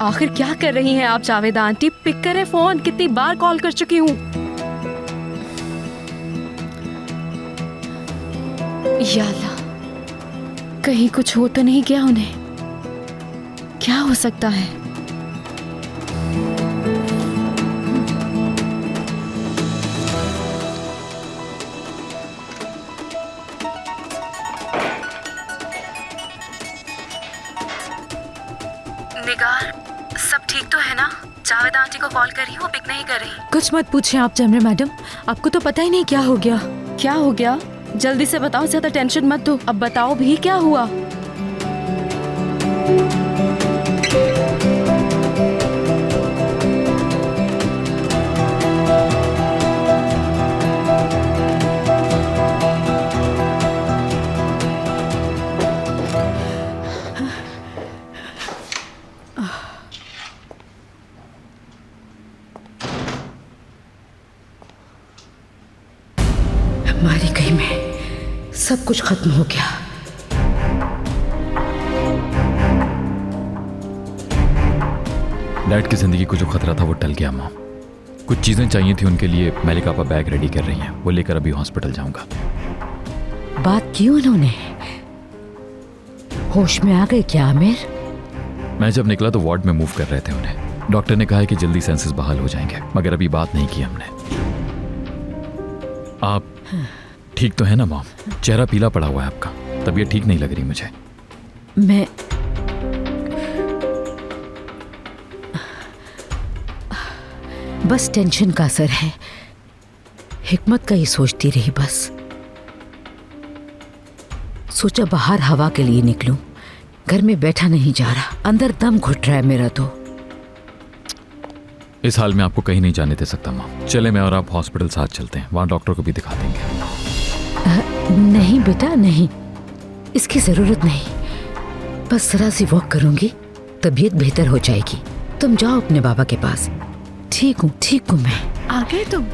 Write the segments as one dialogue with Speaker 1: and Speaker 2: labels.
Speaker 1: आखिर क्या कर रही हैं आप जावेदा आंटी? पिक करें फोन, कितनी बार कॉल कर चुकी हूँ। या अल्लाह, कहीं कुछ हो तो नहीं गया उन्हें? क्या हो सकता है? निगार, सब ठीक तो है ना? जावेदा आंटी को कॉल करी, वो पिक नहीं कर रही।
Speaker 2: कुछ मत पूछिए आप जमरे मैडम, आपको तो पता ही नहीं क्या हो गया।
Speaker 1: क्या हो गया? जल्दी से बताओ, ज्यादा टेंशन मत दो। अब बताओ भी, क्या हुआ?
Speaker 2: हमारी कहीं में सब कुछ खत्म हो गया।
Speaker 3: डैड की जिंदगी को जो खतरा था वो टल गया माँ। कुछ चीजें चाहिए थी उनके लिए, मलिका आपा बैग रेडी कर रही हैं, वो लेकर अभी हॉस्पिटल जाऊंगा।
Speaker 2: बात की उन्होंने? होश में आ गए क्या आमिर?
Speaker 3: मैं जब निकला तो वार्ड में मूव कर रहे थे उन्हें। डॉक्टर ने कहा है कि जल्दी सेंसेस बहाल हो जाएंगे, मगर अभी बात नहीं की हमने। आप ठीक तो है ना मॉम? चेहरा पीला पड़ा हुआ है आपका, तबीयत ठीक नहीं लग रही मुझे।
Speaker 2: मैं बस टेंशन का असर है। हिकमत का ही सोचती रही बस। सोचा बाहर हवा के लिए निकलूं, घर में बैठा नहीं जा रहा, अंदर दम घुट रहा है मेरा तो।
Speaker 3: इस हाल में आपको कहीं नहीं जाने दे सकता माँ। चले मैं और आप हॉस्पिटल साथ चलते हैं, वहां डॉक्टर को भी दिखा देंगे।
Speaker 2: नहीं बेटा नहीं, इसकी जरूरत नहीं। बस जरा सी वॉक करूंगी, तबीयत बेहतर हो जाएगी। तुम जाओ अपने बाबा के पास। ठीक हूँ मैं।
Speaker 4: आ गए तुम?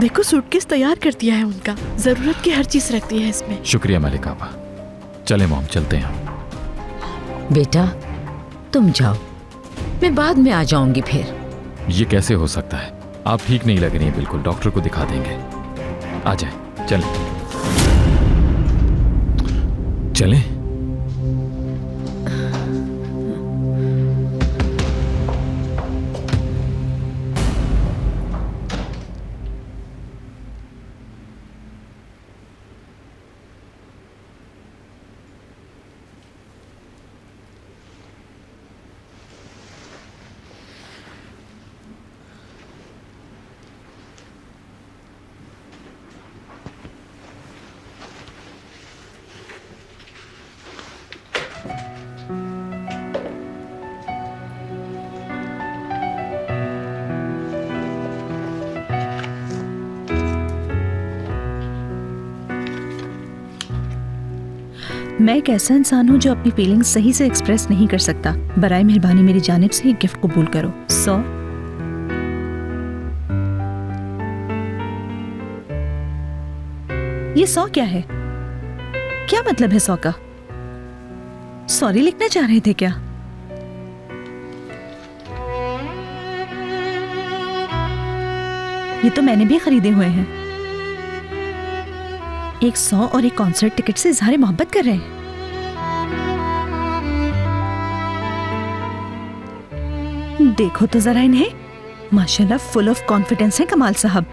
Speaker 4: देखो सूटकेस तैयार कर दिया है उनका, जरूरत की हर चीज रखती है इसमें।
Speaker 3: शुक्रिया मलिका आपा। चले मॉम, चलते हैं।
Speaker 2: बेटा तुम जाओ, मैं बाद में आ जाऊंगी फिर।
Speaker 3: ये कैसे हो सकता है? आप ठीक नहीं लग रही हैं बिल्कुल, डॉक्टर को दिखा देंगे। आ जाए, चलें। चलें।
Speaker 4: मैं एक ऐसा इंसान हूँ जो अपनी फीलिंग्स सही से एक्सप्रेस नहीं कर सकता। बराए मेहरबानी मेरी जानिब से एक गिफ्ट कबूल करो। 100। ये 100 क्या है? क्या मतलब है 100 का? सॉरी लिखना चाह रहे थे क्या? ये तो मैंने भी खरीदे हुए हैं। एक 100 और एक कॉन्सर्ट टिकट से इजहार मोहब्बत कर रहे हैं। देखो तो जरा इन्हें, माशाल्लाह फुल ऑफ कॉन्फिडेंस है कमाल साहब।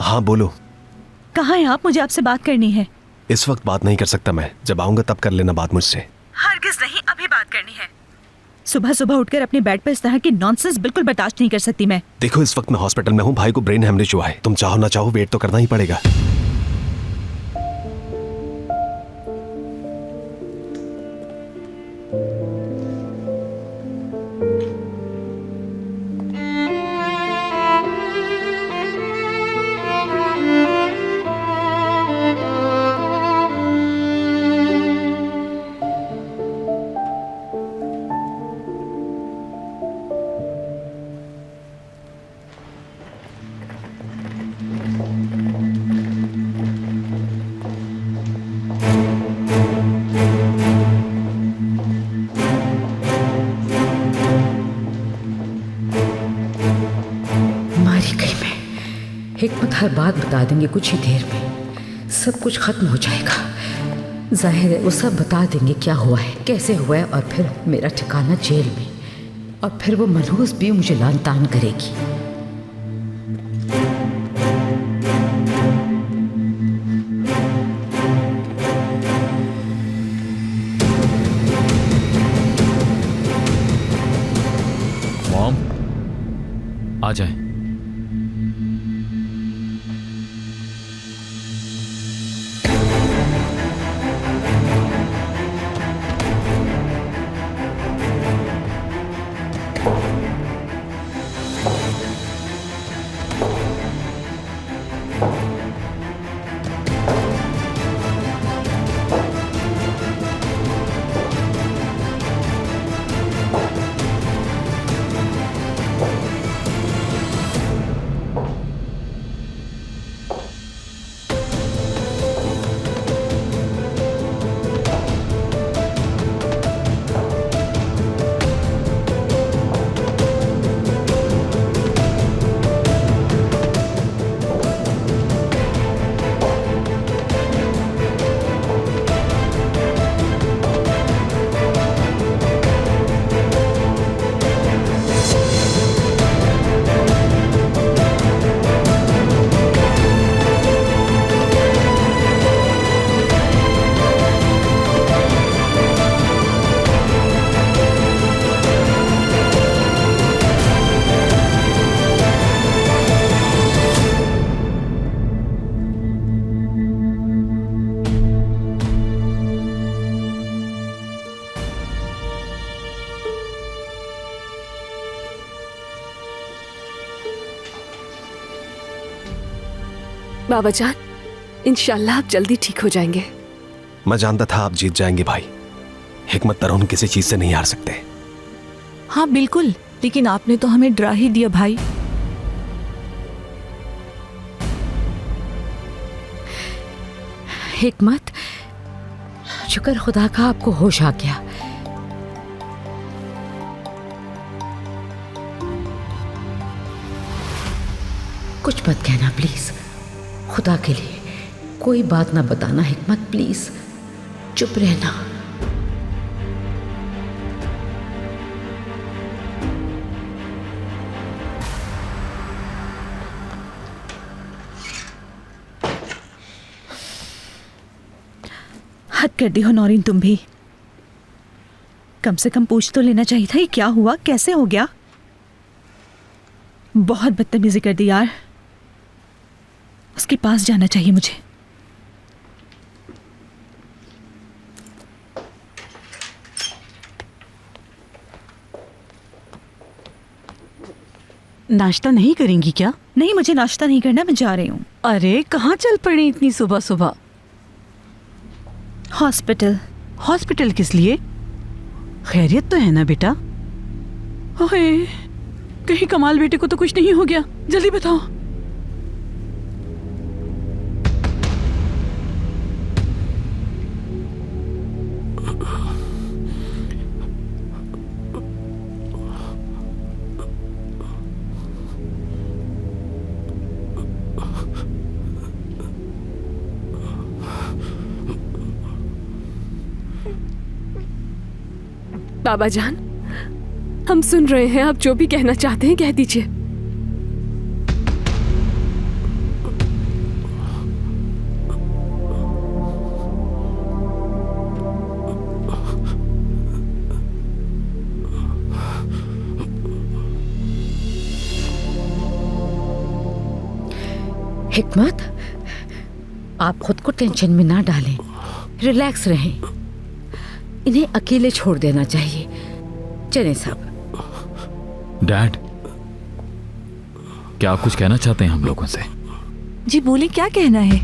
Speaker 5: हाँ बोलो।
Speaker 4: कहाँ हैं आप? मुझे आपसे बात करनी है।
Speaker 5: इस वक्त बात नहीं कर सकता मैं, जब आऊंगा तब कर लेना बात मुझसे।
Speaker 4: हरगिज़ नहीं, अभी बात करनी है। सुबह सुबह उठकर अपने बेड पर इस तरह की नॉनसेंस बिल्कुल बर्दाश्त नहीं कर सकती मैं।
Speaker 5: देखो इस वक्त मैं हॉस्पिटल में हूँ, भाई को ब्रेन हेमरेज हुआ है। तुम चाहो ना चाहो वेट तो करना ही पड़ेगा।
Speaker 2: हिकमत हर बात बता देंगे कुछ ही देर में, सब कुछ खत्म हो जाएगा। जाहिर है वो सब बता देंगे क्या हुआ है, कैसे हुआ है, और फिर मेरा ठिकाना जेल में, और फिर वो मनहूस भी मुझे लान तान करेगी।
Speaker 3: मॉम, आ जाएं।
Speaker 6: बाबा जान, इंशाल्लाह आप जल्दी ठीक हो जाएंगे।
Speaker 5: मैं जानता था आप जीत जाएंगे भाई। हिकमत तरुण किसी चीज से नहीं हार सकते।
Speaker 4: हाँ बिल्कुल, लेकिन आपने तो हमें डरा ही दिया भाई।
Speaker 2: हिकमत, शुक्र खुदा का आपको होश आ गया। कुछ मत कहना प्लीज, खुदा के लिए कोई बात ना बताना हिकमत, प्लीज चुप रहना।
Speaker 4: हद कर दी हो नौरीन तुम भी। कम से कम पूछ तो लेना चाहिए था ये क्या हुआ, कैसे हो गया। बहुत बदतमीजी कर दी यार। उसके पास जाना चाहिए मुझे।
Speaker 7: नाश्ता नहीं करेंगी क्या?
Speaker 4: नहीं, मुझे नाश्ता नहीं करना, मैं जा रही हूँ।
Speaker 7: अरे कहाँ चल पड़ी इतनी सुबह सुबह?
Speaker 4: हॉस्पिटल।
Speaker 7: हॉस्पिटल किस लिए? खैरियत तो है ना बेटा? ओए, कहीं कमाल बेटे को तो कुछ नहीं हो गया? जल्दी बताओ।
Speaker 6: बाबा जान, हम सुन रहे हैं, आप जो भी कहना चाहते हैं कह दीजिए।
Speaker 2: हिकमत, आप खुद को टेंशन में ना डालें, रिलैक्स रहें। इन्हें अकेले छोड़ देना चाहिए। चलें साहब।
Speaker 3: डैड, क्या आप कुछ कहना चाहते हैं हम लोगों से?
Speaker 4: जी बोले, क्या कहना है?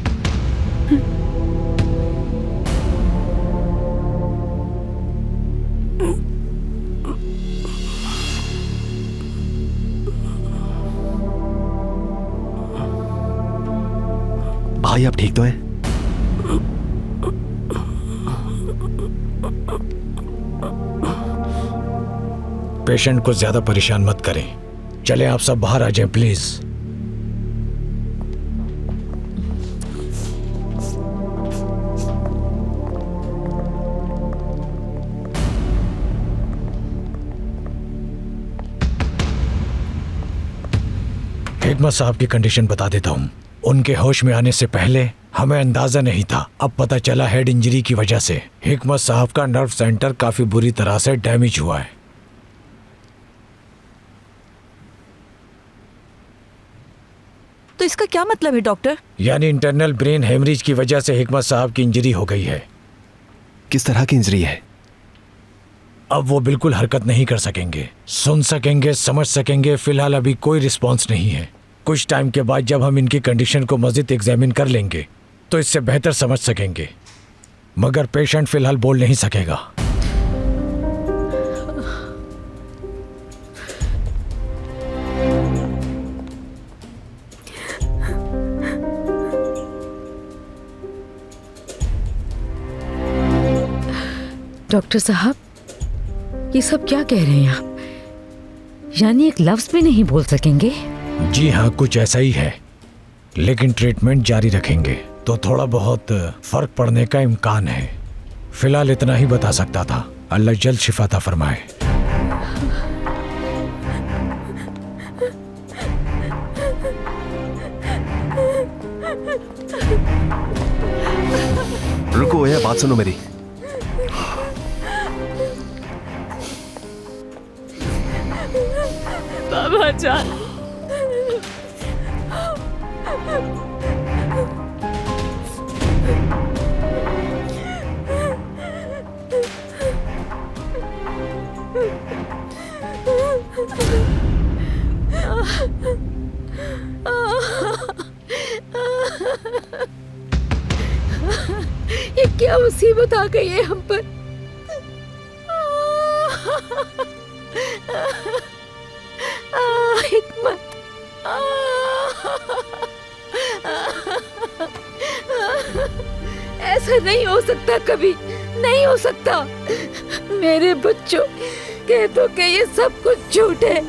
Speaker 5: भाई आप ठीक तो हैं?
Speaker 8: पेशेंट को ज्यादा परेशान मत करें। चले आप सब बाहर आ जाएं प्लीज। हिकमत साहब की कंडीशन बता देता हूँ। उनके होश में आने से पहले हमें अंदाजा नहीं था, अब पता चला हेड इंजरी की वजह से हिकमत साहब का नर्व सेंटर काफी बुरी तरह से डैमेज हुआ है।
Speaker 4: तो इसका क्या मतलब है डॉक्टर?
Speaker 8: यानी इंटरनल ब्रेन हेमरेज की वजह से हिकमत साहब की इंजरी हो गई है।
Speaker 5: किस तरह की इंजरी है?
Speaker 8: अब वो बिल्कुल हरकत नहीं कर सकेंगे, सुन सकेंगे, समझ सकेंगे। फिलहाल अभी कोई रिस्पॉन्स नहीं है। कुछ टाइम के बाद जब हम इनकी कंडीशन को मज़ीद एग्जामिन कर लेंगे तो इससे बेहतर समझ सकेंगे, मगर पेशेंट फिलहाल बोल नहीं सकेगा।
Speaker 2: डॉक्टर साहब, ये सब क्या कह रहे हैं आप? यानी एक लफ्ज भी नहीं बोल सकेंगे?
Speaker 8: जी हाँ, कुछ ऐसा ही है, लेकिन ट्रीटमेंट जारी रखेंगे तो थोड़ा बहुत फर्क पड़ने का इम्कान है। फिलहाल इतना ही बता सकता था। अल्लाह जल्द शिफा अता फरमाए।
Speaker 5: रुको या बात सुनो मेरी।
Speaker 6: बाबा जान,
Speaker 2: ये क्या मुसीबत आ गई है हम पर? हिकमत, ऐसा नहीं हो सकता, कभी नहीं हो सकता। मेरे बच्चों, कह दो कि ये सब कुछ झूठ है।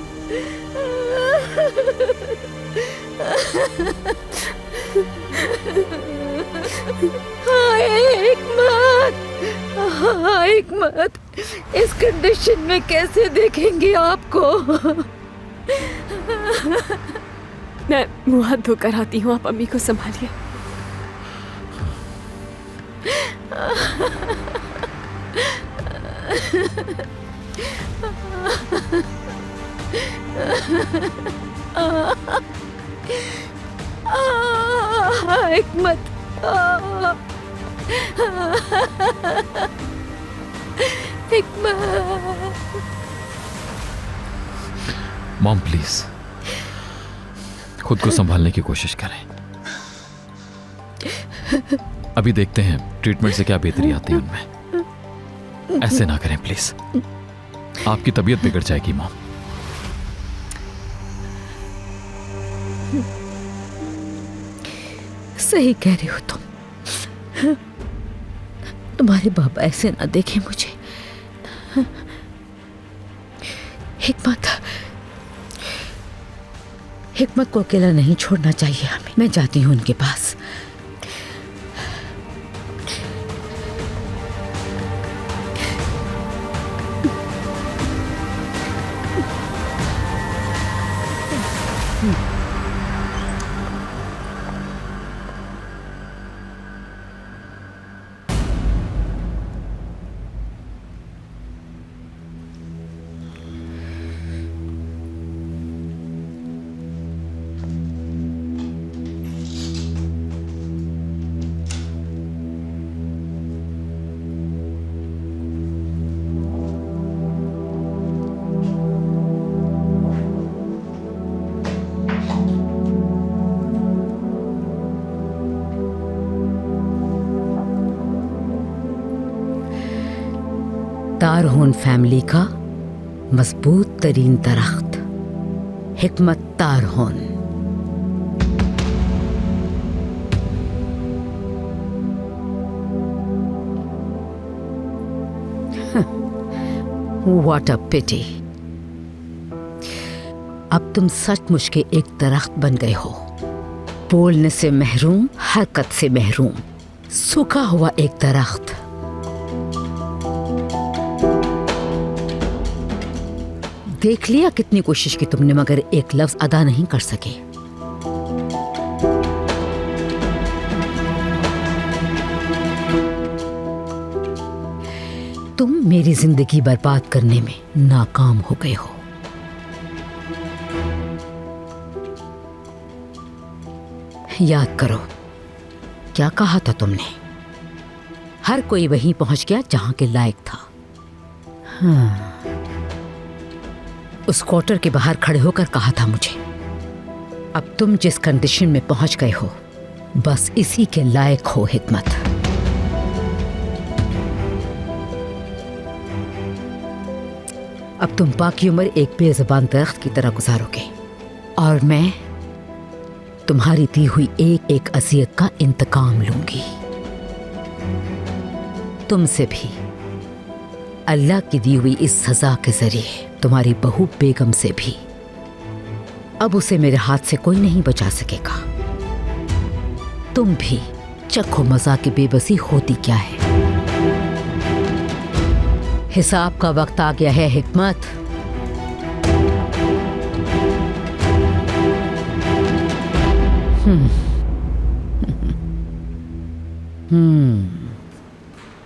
Speaker 2: हाय हिकमत, हाय हिकमत, इस कंडीशन में कैसे देखेंगे आपको?
Speaker 6: मैं मुंह हाथ धोकर आती हूँ, आप अम्मी को संभालिए।
Speaker 2: हिकमत, हिकमत।
Speaker 3: मॉम प्लीज खुद को संभालने की कोशिश करें। अभी देखते हैं ट्रीटमेंट से क्या बेहतरी आती है उनमें। ऐसे ना करें प्लीज, आपकी तबीयत बिगड़ जाएगी मॉम।
Speaker 2: सही कह रही हो तुम। तुम्हारे बाबा ऐसे ना देखें मुझे। हिकमत, हिकमत को अकेला नहीं छोड़ना चाहिए हमें। मैं जाती हूँ उनके पास। तारहोन फैमिली का मजबूत तरीन दरख्त, हिकमत तारहोन। व्हाट अ पिटी। अब तुम सचमुच के एक दरख्त बन गए हो, बोलने से महरूम, हरकत से महरूम, सूखा हुआ एक दरख्त। देख लिया कितनी कोशिश की तुमने, मगर एक लफ्ज अदा नहीं कर सके। तुम मेरी जिंदगी बर्बाद करने में नाकाम हो गए हो। याद करो क्या कहा था तुमने। हर कोई वहीं पहुंच गया जहां के लायक था। हाँ। उस क्वार्टर के बाहर खड़े होकर कहा था मुझे, अब तुम जिस कंडीशन में पहुंच गए हो बस इसी के लायक हो हिकमत। अब तुम बाकी उम्र एक बेज़ुबान दरख्त की तरह गुजारोगे और मैं तुम्हारी दी हुई एक एक अज़ियत का इंतकाम लूंगी। तुमसे भी, अल्लाह की दी हुई इस सजा के जरिए तुम्हारी बहू बेगम से भी। अब उसे मेरे हाथ से कोई नहीं बचा सकेगा। तुम भी चखो मजा की बेबसी होती क्या है। हिसाब का वक्त आ गया है हिकमत।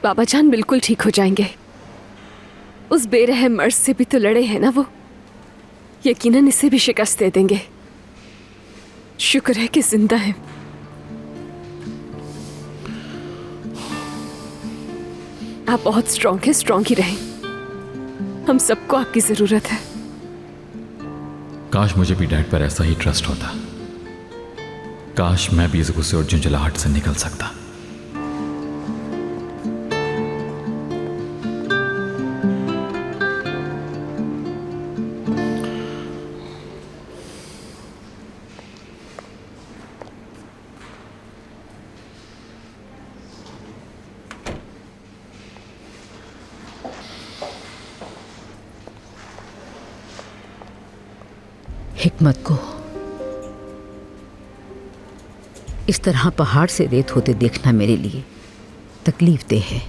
Speaker 6: बाबा जान बिल्कुल ठीक हो जाएंगे। उस बेरहम मर्द से भी तो लड़े हैं ना वो, यकीनन इसे भी शिकस्त दे देंगे। शुक्र है कि जिंदा है। आप बहुत स्ट्रांग हैं, स्ट्रांग ही रहें। हम सबको आपकी जरूरत है।
Speaker 3: काश मुझे भी डैड पर ऐसा ही ट्रस्ट होता। काश मैं भी इस गुस्से और झुंझलाहट से निकल सकता।
Speaker 2: हिकमत को इस तरह पहाड़ से रेत होते देखना मेरे लिए तकलीफ दे है।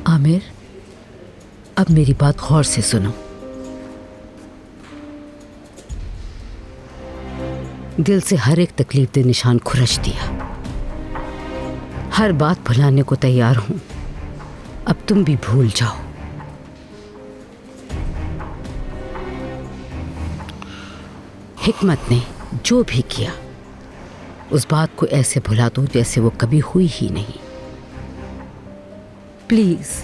Speaker 2: आमिर, अब मेरी बात गौर से सुनो। दिल से हर एक तकलीफ दे निशान खुरच दिया। हर बात भुलाने को तैयार हूं। अब तुम भी भूल जाओ। हिकमत ने जो भी किया उस बात को ऐसे भुला दो जैसे वो कभी हुई ही नहीं। प्लीज।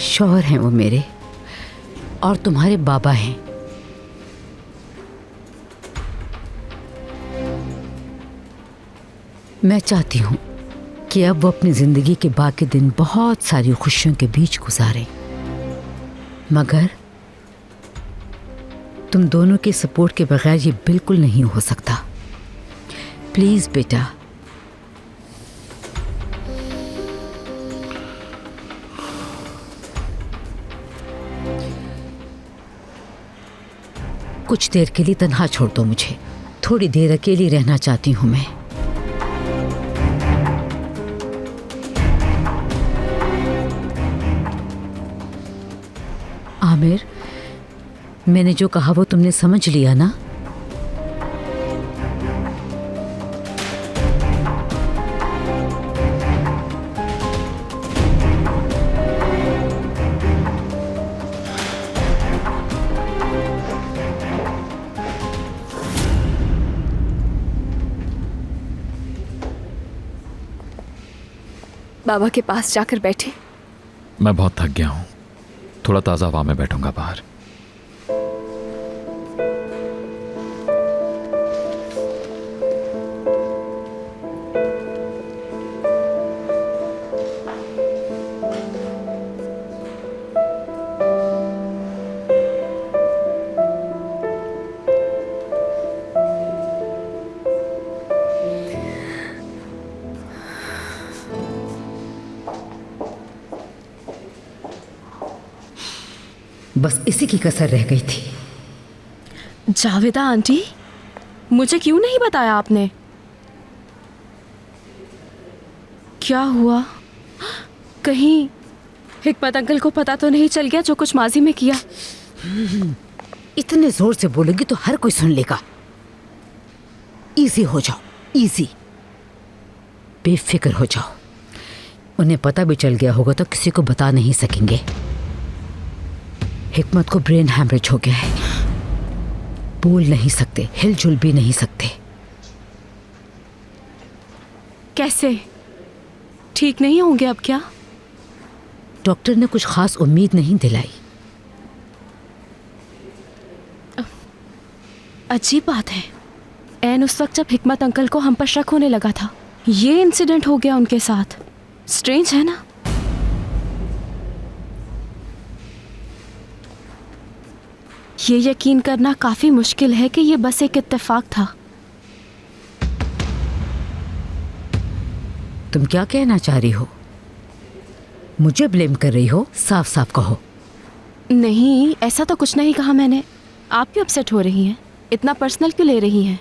Speaker 2: शौहर हैं वो मेरे और तुम्हारे बाबा हैं। मैं चाहती हूं कि अब वो अपनी जिंदगी के बाकी दिन बहुत सारी खुशियों के बीच गुजारें, मगर तुम दोनों के सपोर्ट के बगैर ये बिल्कुल नहीं हो सकता। प्लीज बेटा। कुछ देर के लिए तन्हा छोड़ दो मुझे। थोड़ी देर अकेली रहना चाहती हूं मैं। आमिर, मैंने जो कहा वो तुमने समझ लिया ना?
Speaker 6: बाबा के पास जाकर बैठे।
Speaker 3: मैं बहुत थक गया हूं। थोड़ा ताज़ा हवा में बैठूंगा बाहर।
Speaker 2: बस इसी की कसर रह गई थी।
Speaker 1: जावेदा आंटी, मुझे क्यों नहीं बताया आपने? क्या हुआ? कहीं हिकमत अंकल को पता तो नहीं चल गया जो कुछ माजी में किया?
Speaker 2: इतने जोर से बोलेंगी तो हर कोई सुन लेगा। इजी हो जाओ, इजी, बेफिक्र हो जाओ। उन्हें पता भी चल गया होगा तो किसी को बता नहीं सकेंगे। हिकमत को ब्रेन हैमरेज हो गया है, बोल नहीं सकते, हिलजुल भी नहीं सकते।
Speaker 1: कैसे? ठीक नहीं होंगे अब क्या?
Speaker 2: डॉक्टर ने कुछ खास उम्मीद नहीं दिलाई।
Speaker 1: अजीब बात है, ऐन उस वक्त जब हिकमत अंकल को हम पर शक होने लगा था ये इंसिडेंट हो गया उनके साथ। स्ट्रेंज है ना? ये यकीन करना काफी मुश्किल है कि ये बस एक इत्तेफाक था।
Speaker 2: तुम क्या कहना चाह रही हो? मुझे ब्लेम कर रही हो? साफ साफ कहो।
Speaker 1: नहीं, ऐसा तो कुछ नहीं कहा मैंने। आप क्यों अपसेट हो रही हैं? इतना पर्सनल क्यों ले रही हैं?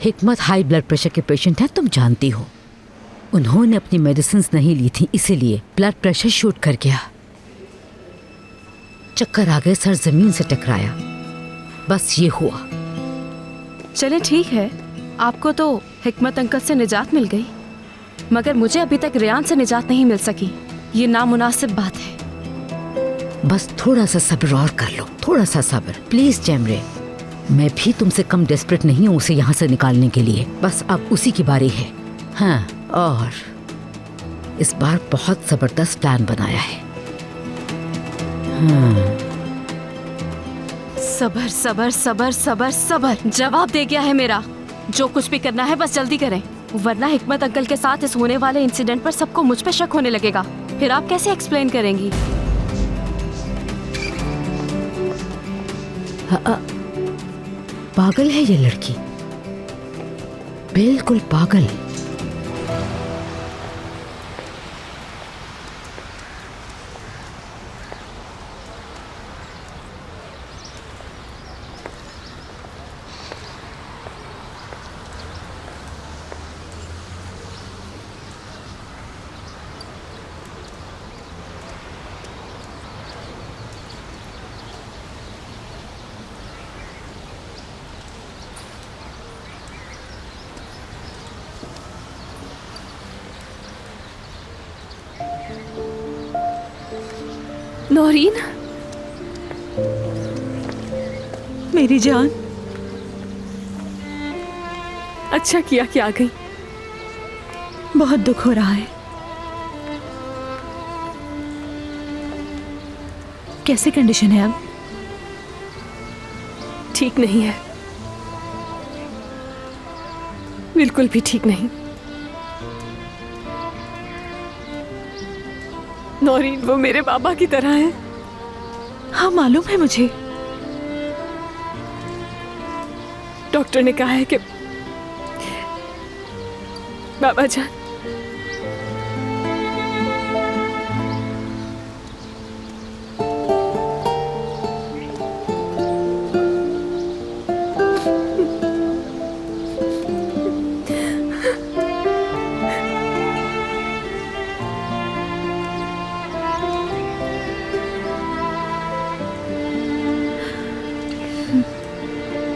Speaker 2: हिकमत हाई ब्लड प्रेशर के पेशेंट हैं, तुम जानती हो। उन्होंने अपनी मेडिसिन नहीं ली थी, इसीलिए ब्लड प्रेशर शूट कर गया। चक्कर आ गए, सर जमीन से टकराया, बस ये हुआ।
Speaker 1: चले ठीक है, आपको तो हिकमत अंकल से निजात मिल गई, मगर मुझे अभी तक रेयान से निजात नहीं मिल सकी। ये नामुनासिब बात है।
Speaker 2: बस थोड़ा सा सब्र और कर लो, थोड़ा सा सब्र प्लीज जैमरे। मैं भी तुमसे कम डेस्परेट नहीं हूँ उसे यहाँ से निकालने के लिए। बस अब उसी की बारी है। हाँ, और इस बार बहुत जबरदस्त प्लान बनाया है। हाँ।
Speaker 1: सबर सबर सबर सबर सबर, जवाब दे गया है मेरा। जो कुछ भी करना है बस जल्दी करें, वरना हिकमत अंकल के साथ इस होने वाले इंसिडेंट पर सबको मुझ पे शक होने लगेगा। फिर आप कैसे एक्सप्लेन करेंगी?
Speaker 2: पागल है ये लड़की, बिल्कुल पागल।
Speaker 6: नौरीन,
Speaker 4: मेरी जान,
Speaker 6: अच्छा किया कि आ गई।
Speaker 4: बहुत दुख हो रहा है। कैसी कंडीशन है अब?
Speaker 6: ठीक नहीं है, बिल्कुल भी ठीक नहीं। नौरीन वो मेरे बाबा की तरह है।
Speaker 4: हाँ मालूम है मुझे।
Speaker 6: डॉक्टर ने कहा है कि बाबा जान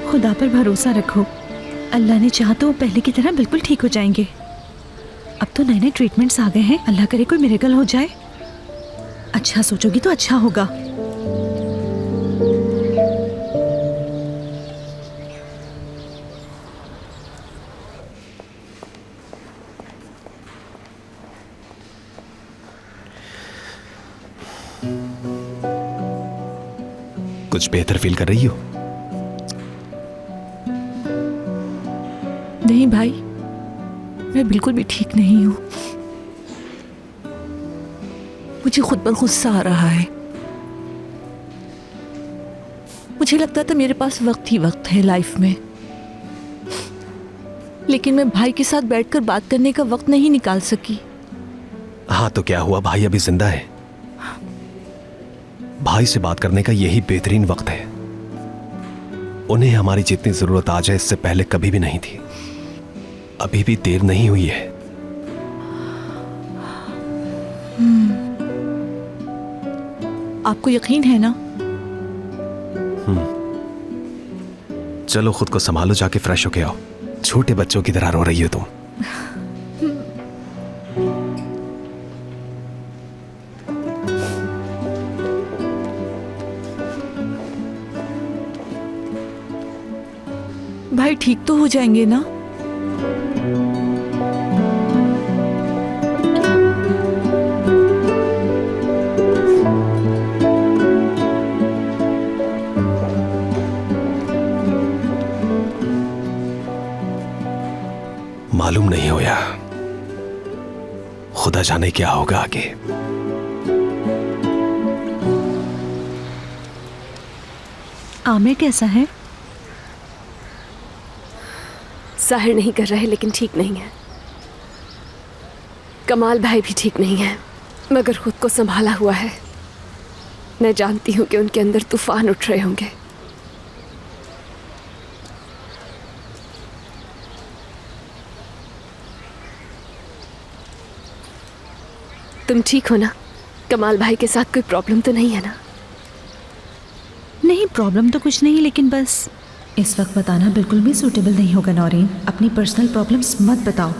Speaker 4: खुदा पर भरोसा रखो, अल्लाह ने चाहा तो वो पहले की तरह बिल्कुल ठीक हो जाएंगे। अब तो नए नए ट्रीटमेंट्स आ गए हैं, अल्लाह करे कोई मिरेकल हो जाए। अच्छा सोचोगी तो अच्छा होगा।
Speaker 5: कुछ बेहतर फील कर रही हो?
Speaker 4: नहीं भाई, मैं बिल्कुल भी ठीक नहीं हूँ। मुझे खुद पर गुस्सा आ रहा है। मुझे लगता था मेरे पास वक्त ही वक्त है लाइफ में, लेकिन मैं भाई के साथ बैठकर बात करने का वक्त नहीं निकाल सकी।
Speaker 5: हाँ तो क्या हुआ, भाई अभी जिंदा है। भाई से बात करने का यही बेहतरीन वक्त है। उन्हें हमारी जितनी जरूरत आ जाए इससे पहले कभी भी नहीं थी। अभी भी देर नहीं हुई है।
Speaker 4: आपको यकीन है ना?
Speaker 5: चलो खुद को संभालो, जाके फ्रेश होके आओ। छोटे बच्चों की तरह रो रही हो तुम।
Speaker 4: भाई ठीक तो हो जाएंगे ना?
Speaker 5: मालूम नहीं होया, खुदा जाने क्या होगा आगे।
Speaker 4: आमिर कैसा है?
Speaker 6: जाहिर नहीं कर रहे लेकिन ठीक नहीं है। कमाल भाई भी ठीक नहीं है, मगर खुद को संभाला हुआ है। मैं जानती हूं कि उनके अंदर तूफान उठ रहे होंगे। तुम ठीक हो ना? कमाल भाई के साथ कोई प्रॉब्लम तो नहीं है ना?
Speaker 4: नहीं, प्रॉब्लम तो कुछ नहीं, लेकिन बस इस वक्त बताना बिल्कुल भी सूटेबल नहीं होगा नौरीन। अपनी पर्सनल प्रॉब्लम्स मत बताओ।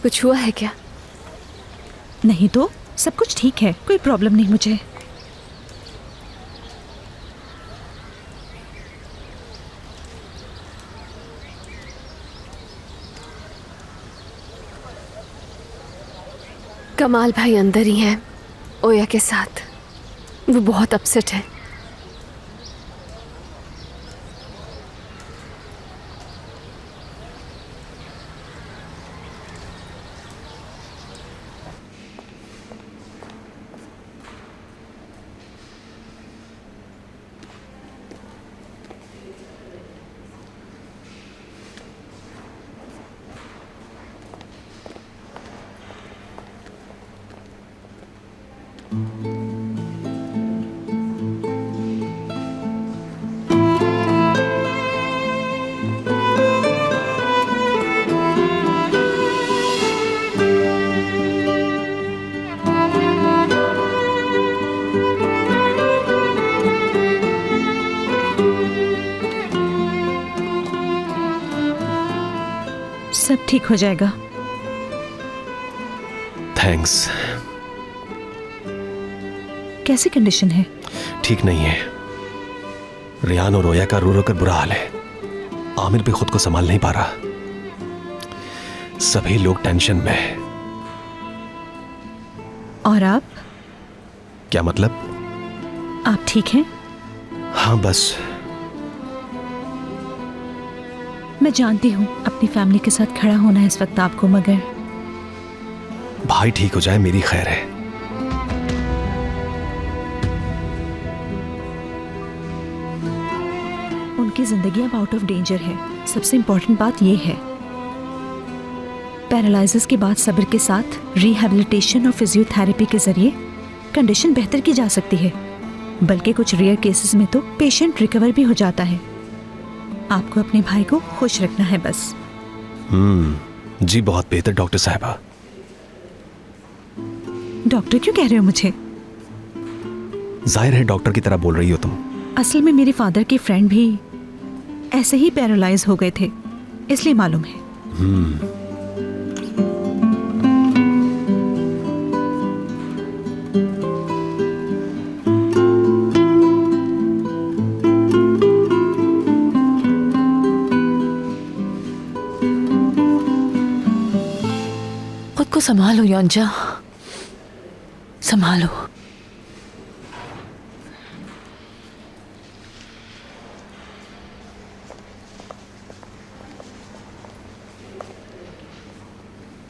Speaker 6: कुछ हुआ है क्या?
Speaker 4: नहीं तो सब कुछ ठीक है, कोई प्रॉब्लम नहीं मुझे।
Speaker 6: कमाल भाई अंदर ही हैं ओया के साथ। वो बहुत अपसेट है।
Speaker 4: सब ठीक हो जाएगा।
Speaker 5: थैंक्स।
Speaker 4: कैसी कंडीशन है?
Speaker 5: ठीक नहीं है। रियान और रोया का रो रो कर बुरा हाल है। आमिर भी खुद को संभाल नहीं पा रहा। सभी लोग टेंशन में हैं।
Speaker 4: और आप?
Speaker 5: क्या मतलब?
Speaker 4: आप ठीक हैं?
Speaker 5: हाँ बस।
Speaker 4: मैं जानती हूँ अपनी फैमिली के साथ खड़ा होना है इस वक्त आपको, मगर
Speaker 5: भाई ठीक हो जाए मेरी खैर है।
Speaker 4: उनकी जिंदगी अब आउट ऑफ डेंजर है। सबसे इंपॉर्टेंट बात यह है, पैरालिसिस के बाद सब्र के साथ रिहैबिलिटेशन और फिजियोथेरेपी के जरिए कंडीशन बेहतर की जा सकती है। बल्कि कुछ रेयर केसेस में तो पेशेंट रिकवर भी हो जाता है। आपको अपने भाई को खुश रखना है बस।
Speaker 5: जी बहुत बेहतर डॉक्टर साहबा।
Speaker 4: डॉक्टर क्यों कह रहे हो मुझे?
Speaker 5: जाहिर है डॉक्टर की तरह बोल रही हो तुम।
Speaker 4: असल में मेरे फादर के फ्रेंड भी ऐसे ही पैरालाइज हो गए थे, इसलिए मालूम है।
Speaker 2: खुद को संभालो योंजा, संभालो।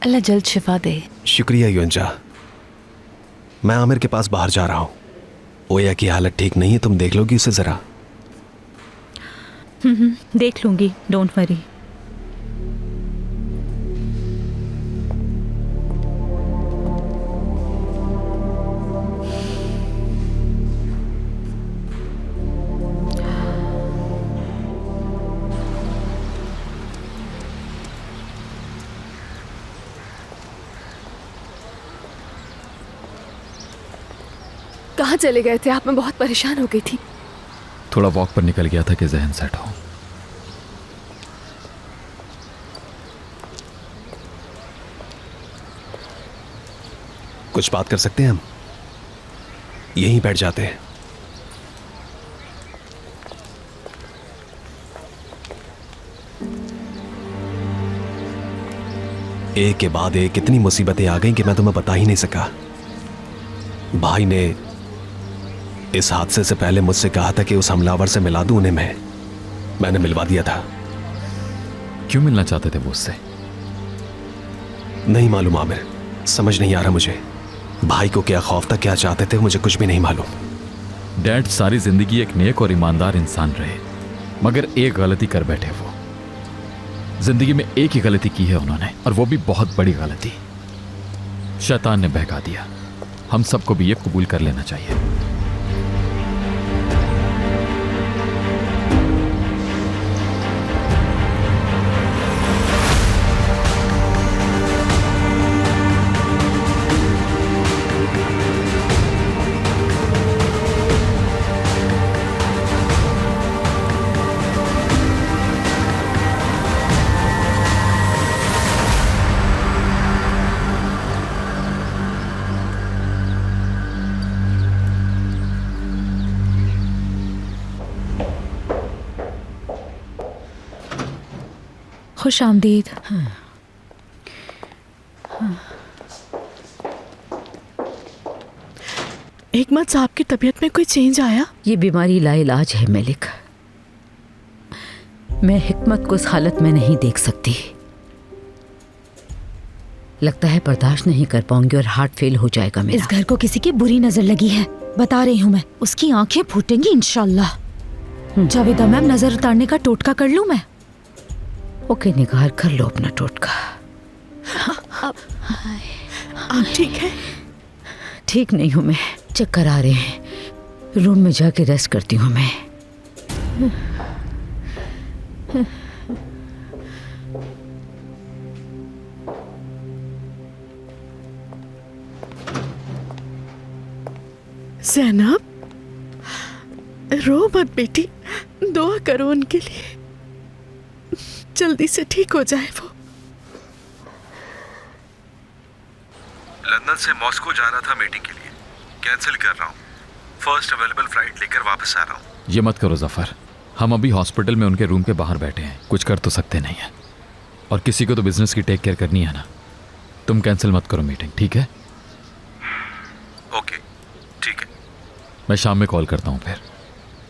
Speaker 2: अल्लाह जल्द शिफा दे।
Speaker 5: शुक्रिया योंजा। मैं आमिर के पास बाहर जा रहा हूँ। ओया की हालत ठीक नहीं है, तुम देख लोगी उसे जरा।
Speaker 4: देख लूंगी, डोंट वरी।
Speaker 6: कहाँ चले गए थे आप? मैं बहुत परेशान हो गई थी।
Speaker 3: थोड़ा वॉक पर निकल गया था कि जहन सेट हो।
Speaker 5: कुछ बात कर सकते हैं हम? यहीं बैठ जाते हैं। एक के बाद एक इतनी मुसीबतें आ गईं कि मैं तुम्हें बता ही नहीं सका। भाई ने इस हादसे से पहले मुझसे कहा था कि उस हमलावर से मिला दूं उन्हें। मैंने मिलवा दिया था।
Speaker 3: क्यों मिलना चाहते थे वो उससे?
Speaker 5: नहीं मालूम आमिर, समझ नहीं आ रहा मुझे। भाई को क्या खौफ था, क्या चाहते थे, मुझे कुछ भी नहीं मालूम।
Speaker 3: डैड सारी जिंदगी एक नेक और ईमानदार इंसान रहे, मगर एक गलती कर बैठे वो। जिंदगी में एक ही गलती की है उन्होंने, और वो भी बहुत बड़ी गलती। शैतान ने बहका दिया। हम सबको भी ये कबूल कर लेना चाहिए।
Speaker 4: खुश आमदीद।
Speaker 7: हिकमत साहब की तबीयत में कोई चेंज आया?
Speaker 2: ये बीमारी लाइलाज है मलिक। मैं हिकमत को इस हालत में नहीं देख सकती। लगता है बर्दाश्त नहीं कर पाऊंगी और हार्ट फेल हो जाएगा मेरा।
Speaker 4: इस घर को किसी की बुरी नजर लगी है, बता रही हूँ मैं। उसकी आंखें फूटेंगी इंशाल्लाह। जावेदा मैम, नजर उतारने का टोटका कर लूं मैं?
Speaker 2: ओके निगार, कर लो अपना टोटका।
Speaker 7: आप ठीक है?
Speaker 2: ठीक नहीं हूं मैं, चक्कर आ रहे हैं। रूम में जाके रेस्ट करती हूँ मैं।
Speaker 7: ज़ैनब, रो मत बेटी, दुआ करो उनके लिए, जल्दी से ठीक हो जाए वो।
Speaker 5: लंदन से मॉस्को जाना था मीटिंग के लिए, कैंसिल कर रहा हूँ। फर्स्ट अवेलेबल फ्लाइट लेकर वापस आ रहा हूँ।
Speaker 3: ये मत करो जफर, हम अभी हॉस्पिटल में उनके रूम के बाहर बैठे हैं, कुछ कर तो सकते नहीं हैं। और किसी को तो बिजनेस की टेक केयर करनी है ना। तुम कैंसिल मत करो मीटिंग, ठीक है?
Speaker 5: ओके, ठीक है।
Speaker 3: मैं शाम में कॉल करता हूँ फिर,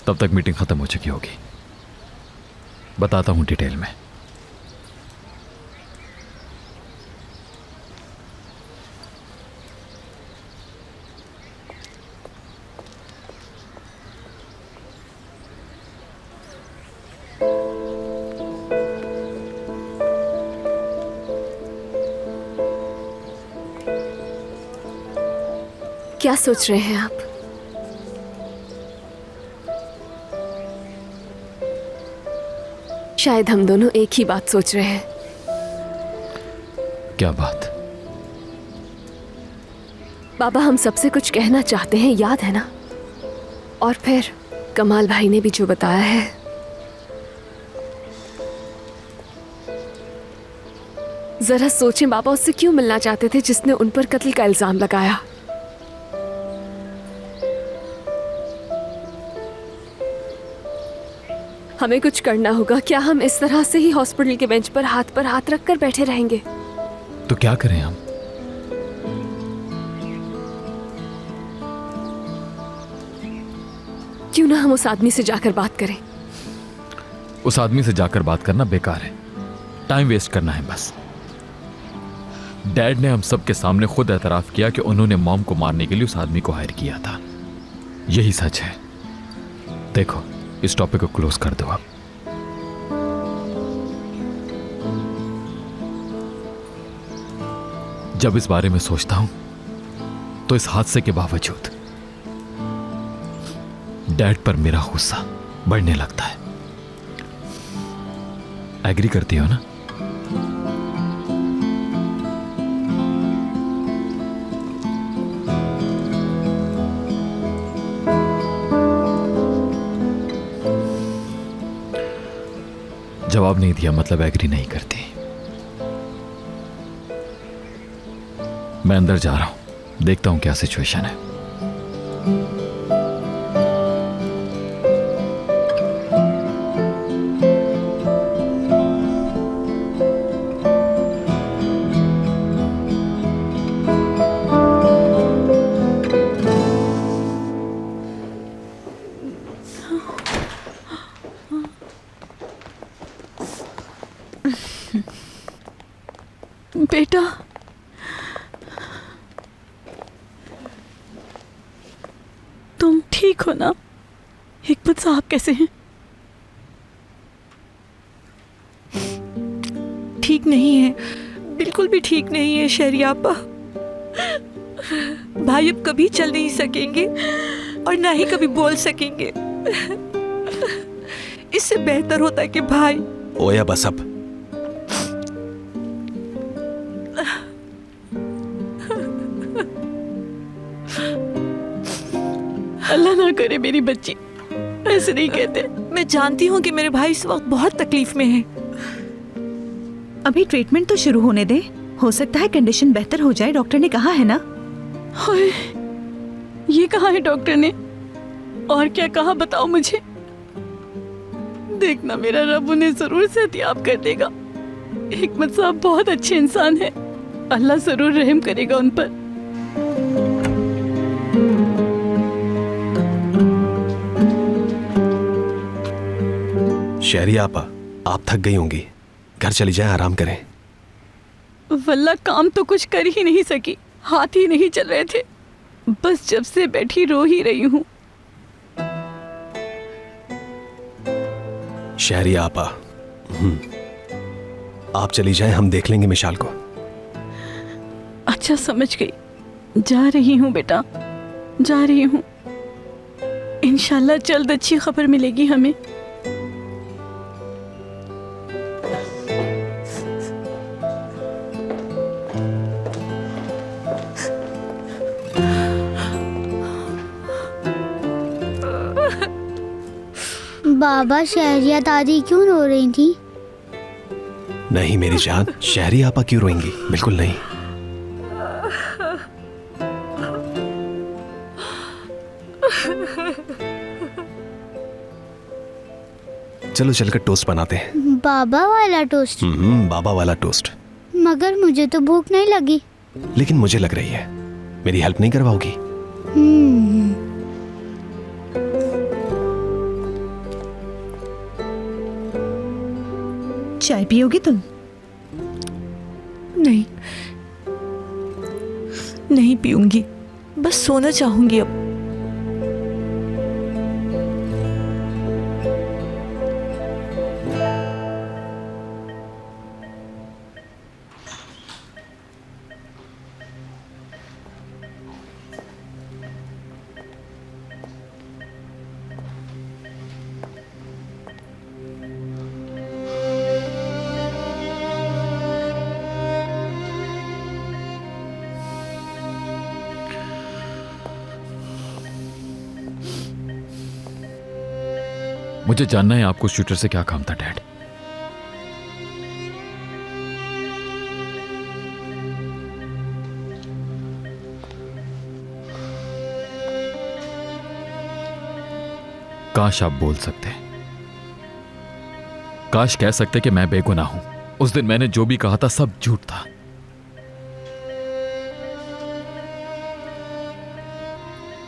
Speaker 3: तब तक मीटिंग खत्म हो चुकी होगी। बताता हूँ डिटेल में।
Speaker 6: क्या सोच रहे हैं आप? शायद हम दोनों एक ही बात सोच रहे हैं।
Speaker 3: क्या बात?
Speaker 6: बाबा हम सबसे कुछ कहना चाहते हैं, याद है ना? और फिर कमाल भाई ने भी जो बताया है, जरा सोचें बाबा उससे क्यों मिलना चाहते थे जिसने उन पर कत्ल का इल्जाम लगाया। हमें कुछ करना होगा। क्या हम इस तरह से ही हॉस्पिटल के बेंच पर हाथ रखकर बैठे रहेंगे?
Speaker 3: तो क्या करें हम?
Speaker 6: क्यों ना हम उस आदमी से जाकर बात करें?
Speaker 3: उस आदमी से जाकर बात करना बेकार है, टाइम वेस्ट करना है बस। डैड ने हम सब के सामने खुद एतराफ किया कि उन्होंने मॉम को मारने के लिए उस आदमी को हायर किया था। यही सच है। देखो, इस टॉपिक को क्लोज कर दो अब। जब इस बारे में सोचता हूं तो इस हादसे के बावजूद डैड पर मेरा गुस्सा बढ़ने लगता है। एग्री करती हो ना? जवाब नहीं दिया मतलब एग्री नहीं करती। मैं अंदर जा रहा हूं, देखता हूं क्या सिचुएशन है।
Speaker 7: बेटा, तुम ठीक हो ना? हिकमत साहब कैसे हैं?
Speaker 4: ठीक नहीं है, बिल्कुल भी ठीक नहीं है शहरियापा। भाई अब कभी चल नहीं सकेंगे और ना ही कभी बोल सकेंगे। इससे बेहतर होता है कि भाई।
Speaker 5: ओया बस अब।
Speaker 7: अल्लाह ना करे मेरी बच्ची ऐसे नहीं कहते।
Speaker 4: मैं जानती हूँ कि मेरे भाई इस वक्त बहुत तकलीफ में है। अभी ट्रीटमेंट तो शुरू होने दे, हो सकता है कंडीशन बेहतर हो जाए, डॉक्टर ने कहा है ना।
Speaker 7: हाय, ये कहा है डॉक्टर ने? और क्या कहा बताओ मुझे। देखना मेरा रब उन्हें जरूर सेहतियाब कर देगा। हिकमत साहब बहुत अच्छे इंसान है, अल्लाह जरूर रहम करेगा उन पर।
Speaker 5: शहरी आपा, आप थक गई होंगी, घर चली जाएं, आराम करें।
Speaker 7: वल्ला काम तो कुछ कर ही नहीं सकी, हाथ ही नहीं चल रहे थे। बस जब से बैठी रो ही रही हूँ।
Speaker 5: शहरी आपा, आप चली जाएं, हम देख लेंगे मिशाल को।
Speaker 7: अच्छा समझ गई, जा रही हूँ बेटा, जा रही हूँ। इंशाल्लाह जल्द अच्छी खबर मिलेगी हमें।
Speaker 9: बाबा, शहरिया दादी क्यों रो रही थी?
Speaker 5: नहीं मेरी जान, शहरी आपा क्यों रोएंगी? बिल्कुल नहीं। चलो चलकर टोस्ट बनाते हैं।
Speaker 9: बाबा वाला टोस्ट?
Speaker 5: बाबा वाला टोस्ट।
Speaker 9: मगर मुझे तो भूख नहीं लगी।
Speaker 5: लेकिन मुझे लग रही है, मेरी हेल्प नहीं करवाओगी?
Speaker 4: चाय पियोगी तुम? नहीं, नहीं पीऊंगी, बस सोना चाहूंगी अब।
Speaker 3: मुझे जानना है आपको शूटर से क्या काम था डैड। काश आप बोल सकते, काश कह सकते कि मैं बेगुनाह हूं। उस दिन मैंने जो भी कहा था सब झूठ था।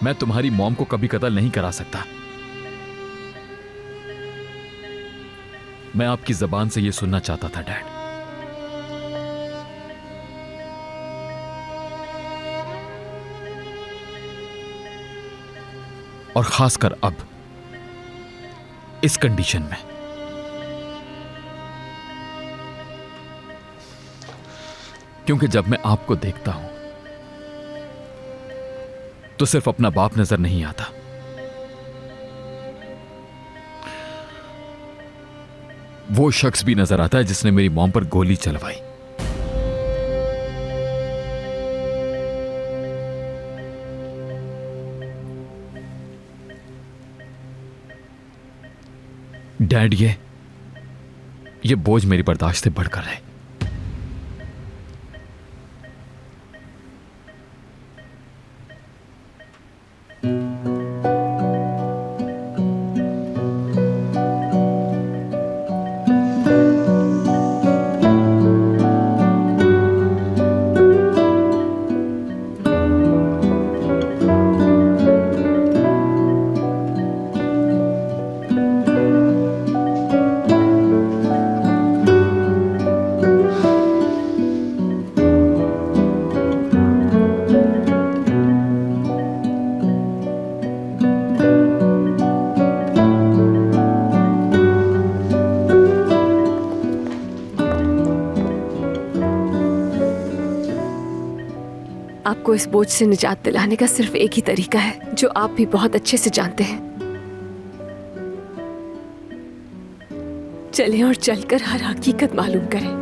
Speaker 3: मैं तुम्हारी मॉम को कभी कत्ल नहीं करा सकता। मैं आपकी जबान से यह सुनना चाहता था डैड। और खासकर अब इस कंडीशन में। क्योंकि जब मैं आपको देखता हूं तो सिर्फ अपना बाप नजर नहीं आता, वो शख्स भी नजर आता है जिसने मेरी मॉम पर गोली चलवाई। डैड, ये बोझ मेरी बर्दाश्त से बढ़कर है।
Speaker 6: आपको इस बोझ से निजात दिलाने का सिर्फ एक ही तरीका है, जो आप भी बहुत अच्छे से जानते हैं। चलें और चलकर हर हकीकत मालूम करें।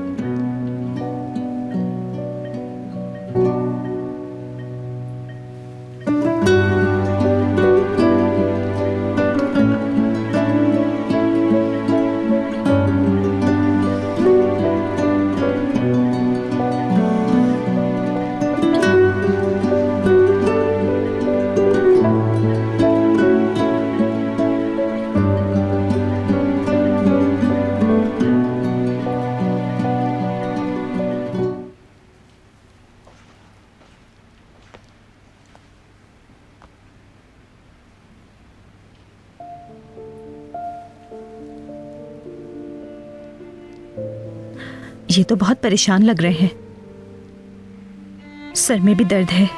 Speaker 4: ये तो बहुत परेशान लग रहे हैं, सर में भी दर्द है,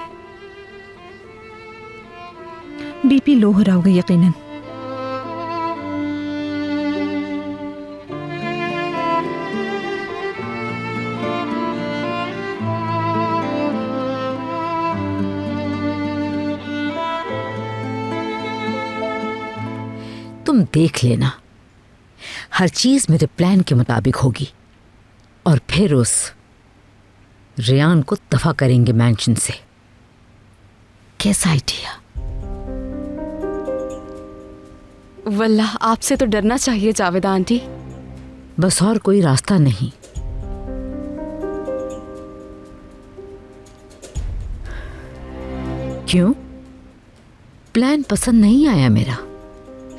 Speaker 4: बीपी लो हो रहा होगा यकीनन।
Speaker 2: तुम देख लेना, हर चीज मेरे प्लान के मुताबिक होगी और फिर उस रियान को दफा करेंगे मैंशन से। कैसा आइडिया?
Speaker 1: वल्लाह आपसे तो डरना चाहिए जावेदा आंटी।
Speaker 2: बस और कोई रास्ता नहीं। क्यों? प्लान पसंद नहीं आया मेरा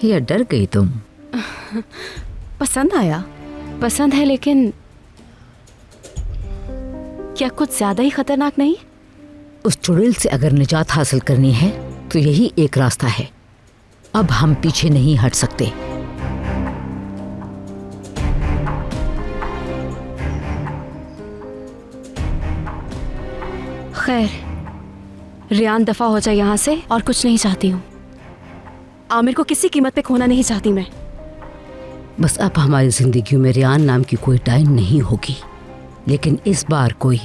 Speaker 2: या डर गई तुम?
Speaker 1: पसंद आया, पसंद है, लेकिन क्या कुछ ज्यादा ही खतरनाक नहीं?
Speaker 2: उस चुड़ैल से अगर निजात हासिल करनी है तो यही एक रास्ता है। अब हम पीछे नहीं हट सकते।
Speaker 1: खैर, रियान दफा हो जाए यहाँ से, और कुछ नहीं चाहती हूँ। आमिर को किसी कीमत पे खोना नहीं चाहती मैं।
Speaker 2: बस अब हमारी जिंदगी में रियान नाम की कोई टाइम नहीं होगी, लेकिन इस बार कोई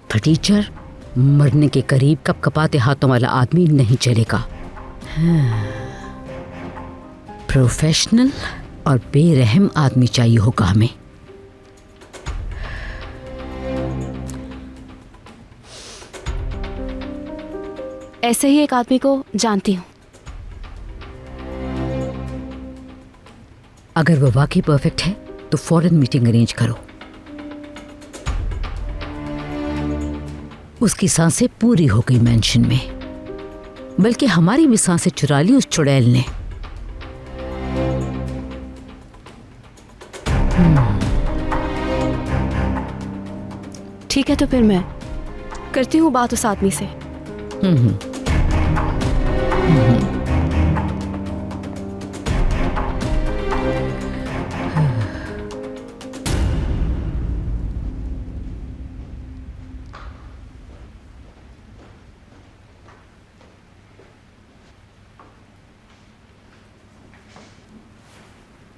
Speaker 2: फटीचर मरने के करीब कपकपाते हाथों वाला आदमी नहीं चलेगा। प्रोफेशनल और बेरहम आदमी चाहिए होगा हमें।
Speaker 1: ऐसे ही एक आदमी को जानती हूँ।
Speaker 2: अगर वो वाकई परफेक्ट है तो फौरन मीटिंग अरेंज करो। उसकी सांसें पूरी हो गई मेंशन में, बल्कि हमारी भी सांसें चुरा ली उस चुड़ैल ने।
Speaker 1: ठीक है, तो फिर मैं करती हूँ बात उस आदमी से।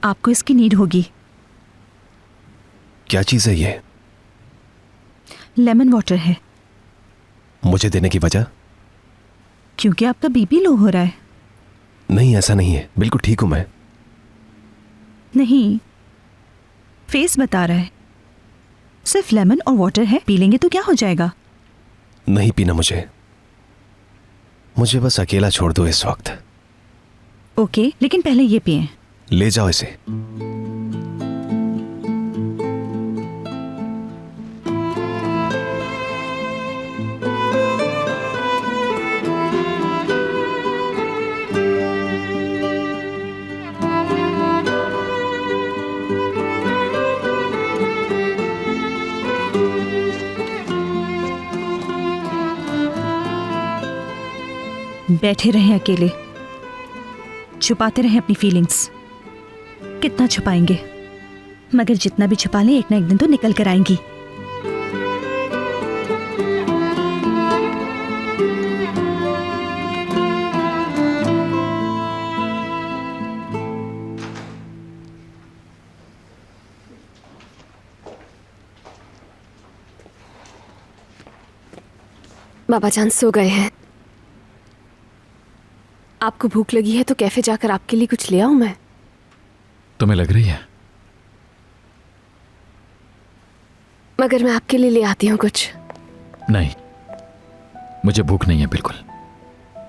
Speaker 4: आपको इसकी नीड होगी।
Speaker 5: क्या चीज है ये?
Speaker 4: लेमन वाटर है।
Speaker 5: मुझे देने की वजह?
Speaker 4: क्योंकि आपका बीपी लो हो रहा है।
Speaker 5: नहीं, ऐसा नहीं है, बिल्कुल ठीक हूं मैं।
Speaker 4: नहीं, फेस बता रहा है। सिर्फ लेमन और वाटर है, पी लेंगे तो क्या हो जाएगा?
Speaker 5: नहीं पीना मुझे बस अकेला छोड़ दो इस वक्त।
Speaker 4: ओके, लेकिन पहले ये पिएं।
Speaker 5: ले जाओ इसे।
Speaker 4: बैठे रहें अकेले, छुपाते रहें अपनी फीलिंग्स। कितना छुपाएंगे, मगर जितना भी छुपा लें एक ना एक दिन तो निकल कर आएंगी।
Speaker 6: बाबा जान सो गए हैं। आपको भूख लगी है तो कैफे जाकर आपके लिए कुछ ले आऊं मैं?
Speaker 3: तुम्हें लग रही है?
Speaker 6: मगर मैं आपके लिए ले आती हूँ कुछ।
Speaker 3: नहीं, मुझे भूख नहीं है बिल्कुल,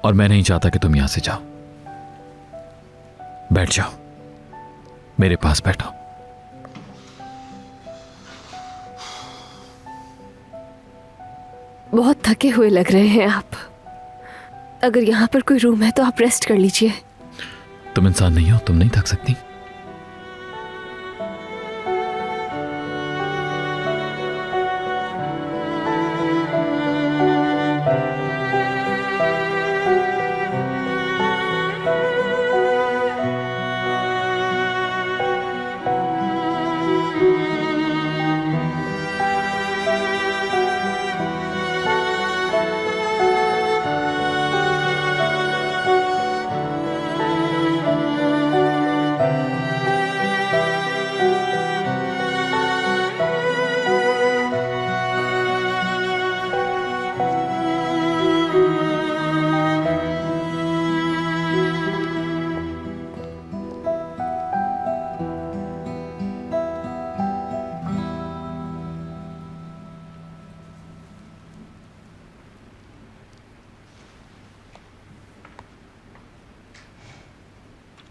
Speaker 3: और मैं नहीं चाहता कि तुम यहां से जाओ। बैठ जाओ, मेरे पास बैठो।
Speaker 6: बहुत थके हुए लग रहे हैं आप। अगर यहाँ पर कोई रूम है तो आप रेस्ट कर लीजिए।
Speaker 3: तुम इंसान नहीं हो, तुम नहीं थक सकती?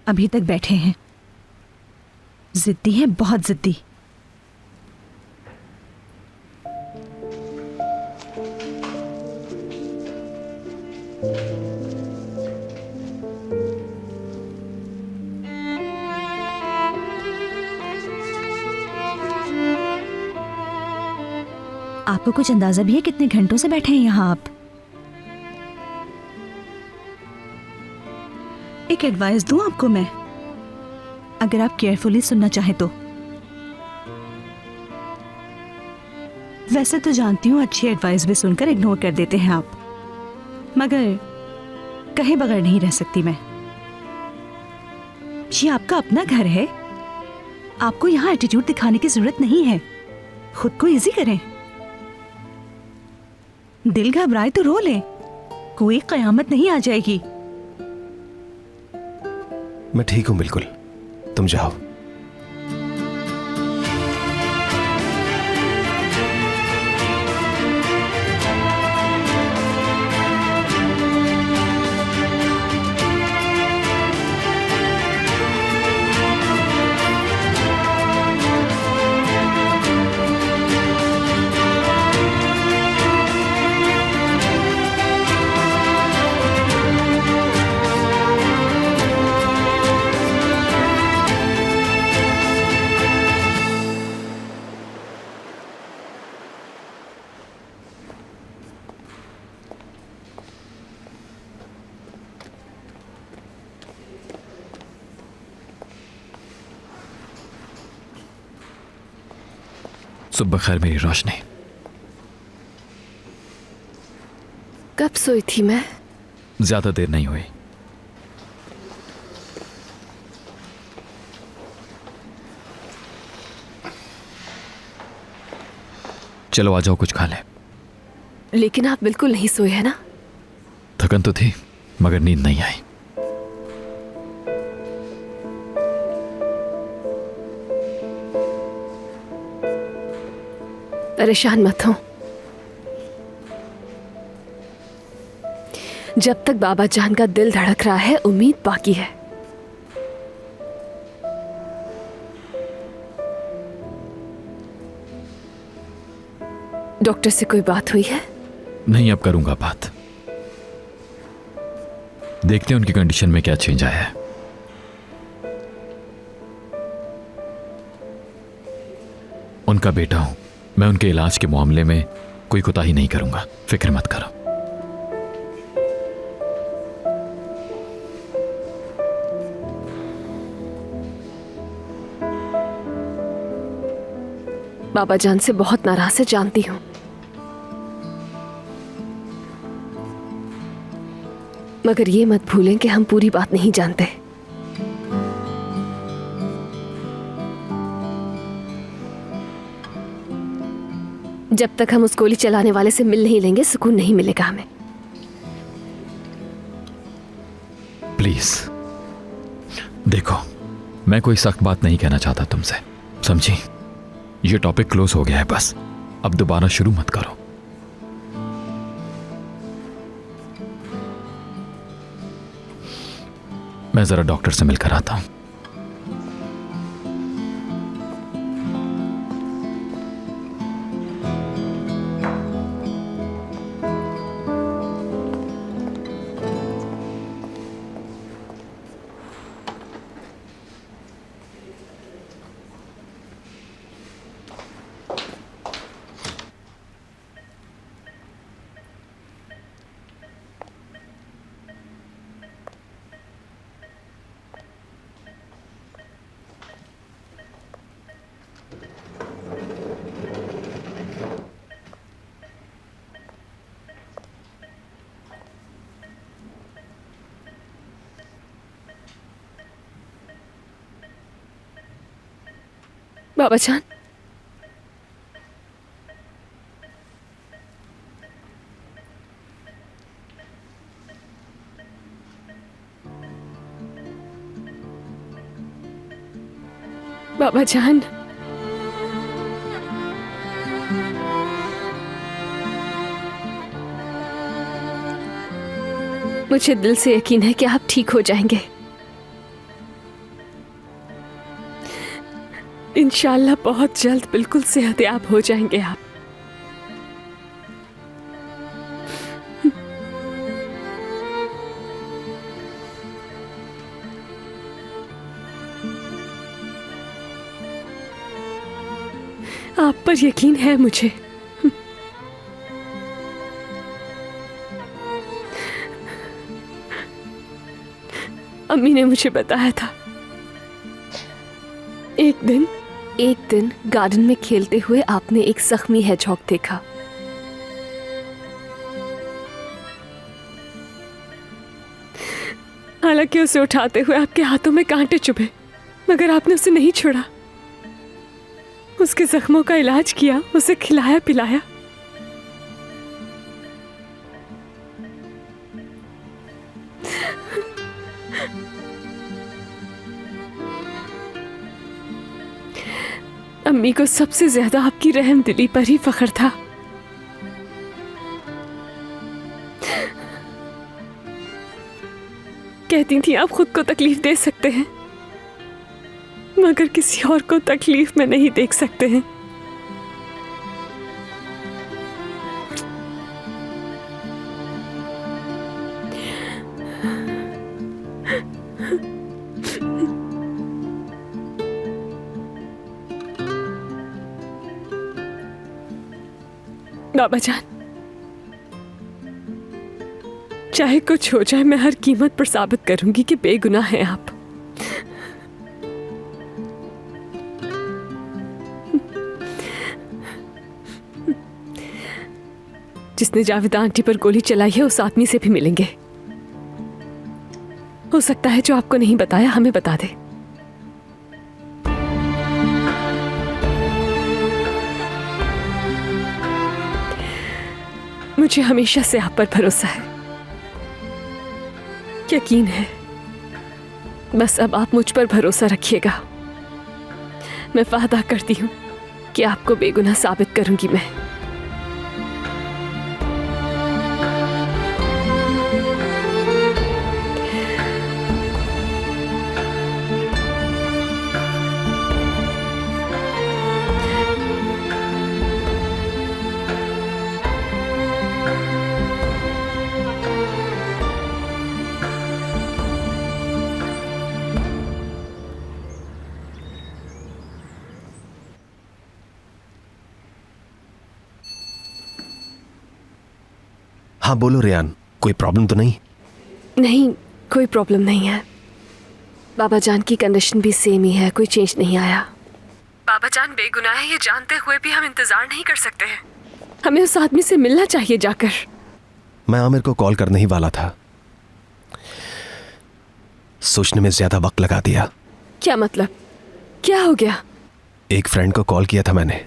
Speaker 4: अभी तक बैठे हैं, जिद्दी हैं, बहुत जिद्दी। आपको कुछ अंदाजा भी है कितने घंटों से बैठे हैं यहाँ आप? एक एडवाइस दूं आपको मैं, अगर आप केयरफुली सुनना चाहें तो। वैसे तो जानती हूँ अच्छी एडवाइस भी सुनकर इग्नोर कर देते हैं आप, मगर कहे बगैर नहीं रह सकती मैं। ये आपका अपना घर है, आपको यहाँ एटीट्यूड दिखाने की जरूरत नहीं है। खुद को इजी करें। दिल घबराए तो रो लें, कोई कयामत नहीं आ जाएगी।
Speaker 5: मैं ठीक हूं बिल्कुल, तुम जाओ।
Speaker 3: सुबह खैर मेरी रोशनी।
Speaker 6: कब सोई थी मैं?
Speaker 3: ज्यादा देर नहीं हुई। चलो आ जाओ, कुछ खा लें।
Speaker 6: लेकिन आप बिल्कुल नहीं सोए हैं ना?
Speaker 3: थकन तो थी मगर नींद नहीं आई।
Speaker 6: परेशान मत हो, जब तक बाबा जान का दिल धड़क रहा है उम्मीद बाकी है। डॉक्टर से कोई बात हुई है?
Speaker 3: नहीं, अब करूंगा बात। देखते हैं उनकी कंडीशन में क्या चेंज आया है। उनका बेटा हूं मैं, उनके इलाज के मामले में कोई कोताही नहीं करूंगा, फिक्र मत करो।
Speaker 6: बाबा जान से बहुत नाराज है, जानती हूँ। मगर ये मत भूलें कि हम पूरी बात नहीं जानते। जब तक हम उस गोली चलाने वाले से मिल नहीं लेंगे, सुकून नहीं मिलेगा हमें।
Speaker 3: प्लीज देखो, मैं कोई सख्त बात नहीं कहना चाहता तुमसे, समझी? ये टॉपिक क्लोज हो गया है, बस अब दोबारा शुरू मत करो। मैं जरा डॉक्टर से मिलकर आता हूं।
Speaker 6: बाबा जान, बाबा जान, मुझे दिल से यकीन है कि आप ठीक हो जाएंगे। इंशाल्लाह बहुत जल्द बिल्कुल सेहतयाब हो जाएंगे आप। आप पर यकीन है मुझे। अम्मी ने मुझे बताया था, एक दिन गार्डन में खेलते हुए आपने एक जख्मी हेजहॉग देखा। हालांकि उसे उठाते हुए आपके हाथों में कांटे चुभे, मगर आपने उसे नहीं छोड़ा। उसके जख्मों का इलाज किया, उसे खिलाया पिलाया। अम्मी को सबसे ज्यादा आपकी रहमदिली पर ही फख्र था। कहती थी आप खुद को तकलीफ दे सकते हैं, मगर किसी और को तकलीफ में नहीं देख सकते हैं। बाबा जान, चाहे कुछ हो जाए, मैं हर कीमत पर साबित करूंगी कि बेगुनाह हैं आप। जिसने जावेदा आंटी पर गोली चलाई है, उस आदमी से भी मिलेंगे। हो सकता है जो आपको नहीं बताया हमें बता दे। मुझे हमेशा से आप पर भरोसा है, यकीन है। बस अब आप मुझ पर भरोसा रखिएगा। मैं वादा करती हूं कि आपको बेगुनाह साबित करूंगी मैं।
Speaker 5: हाँ बोलो रेयान, कोई प्रॉब्लम तो नहीं?
Speaker 6: नहीं, कोई प्रॉब्लम नहीं है। बाबा जान की कंडीशन भी सेम ही है, कोई चेंज नहीं आया। बाबा जान बेगुनाह है ये जानते हुए भी हम इंतजार नहीं कर सकते हैं। हमें उस आदमी से मिलना चाहिए जाकर।
Speaker 5: मैं आमिर को कॉल करने ही वाला था, सोचने में ज्यादा वक्त लगा दिया।
Speaker 6: क्या मतलब? क्या हो गया?
Speaker 5: एक फ्रेंड को कॉल किया था मैंने,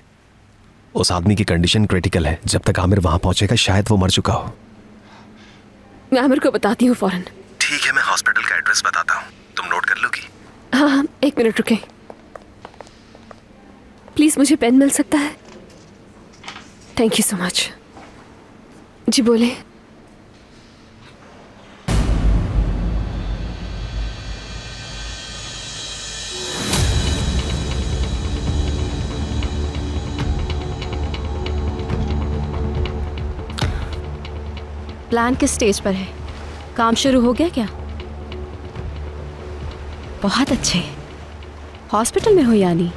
Speaker 5: उस आदमी की कंडीशन क्रिटिकल है। जब तक आमिर वहां पहुंचेगा शायद वो मर चुका हो।
Speaker 6: मैं आमिर को बताती हूँ फौरन।
Speaker 5: ठीक है, मैं हॉस्पिटल का एड्रेस बताता हूँ, तुम नोट कर लोगी?
Speaker 6: हाँ, 1 मिनट रुके। प्लीज मुझे पेन मिल सकता है? Thank you so much. जी बोले।
Speaker 1: प्लान किस स्टेज पर है? काम शुरू हो गया क्या? बहुत अच्छे। हॉस्पिटल में हो यानी?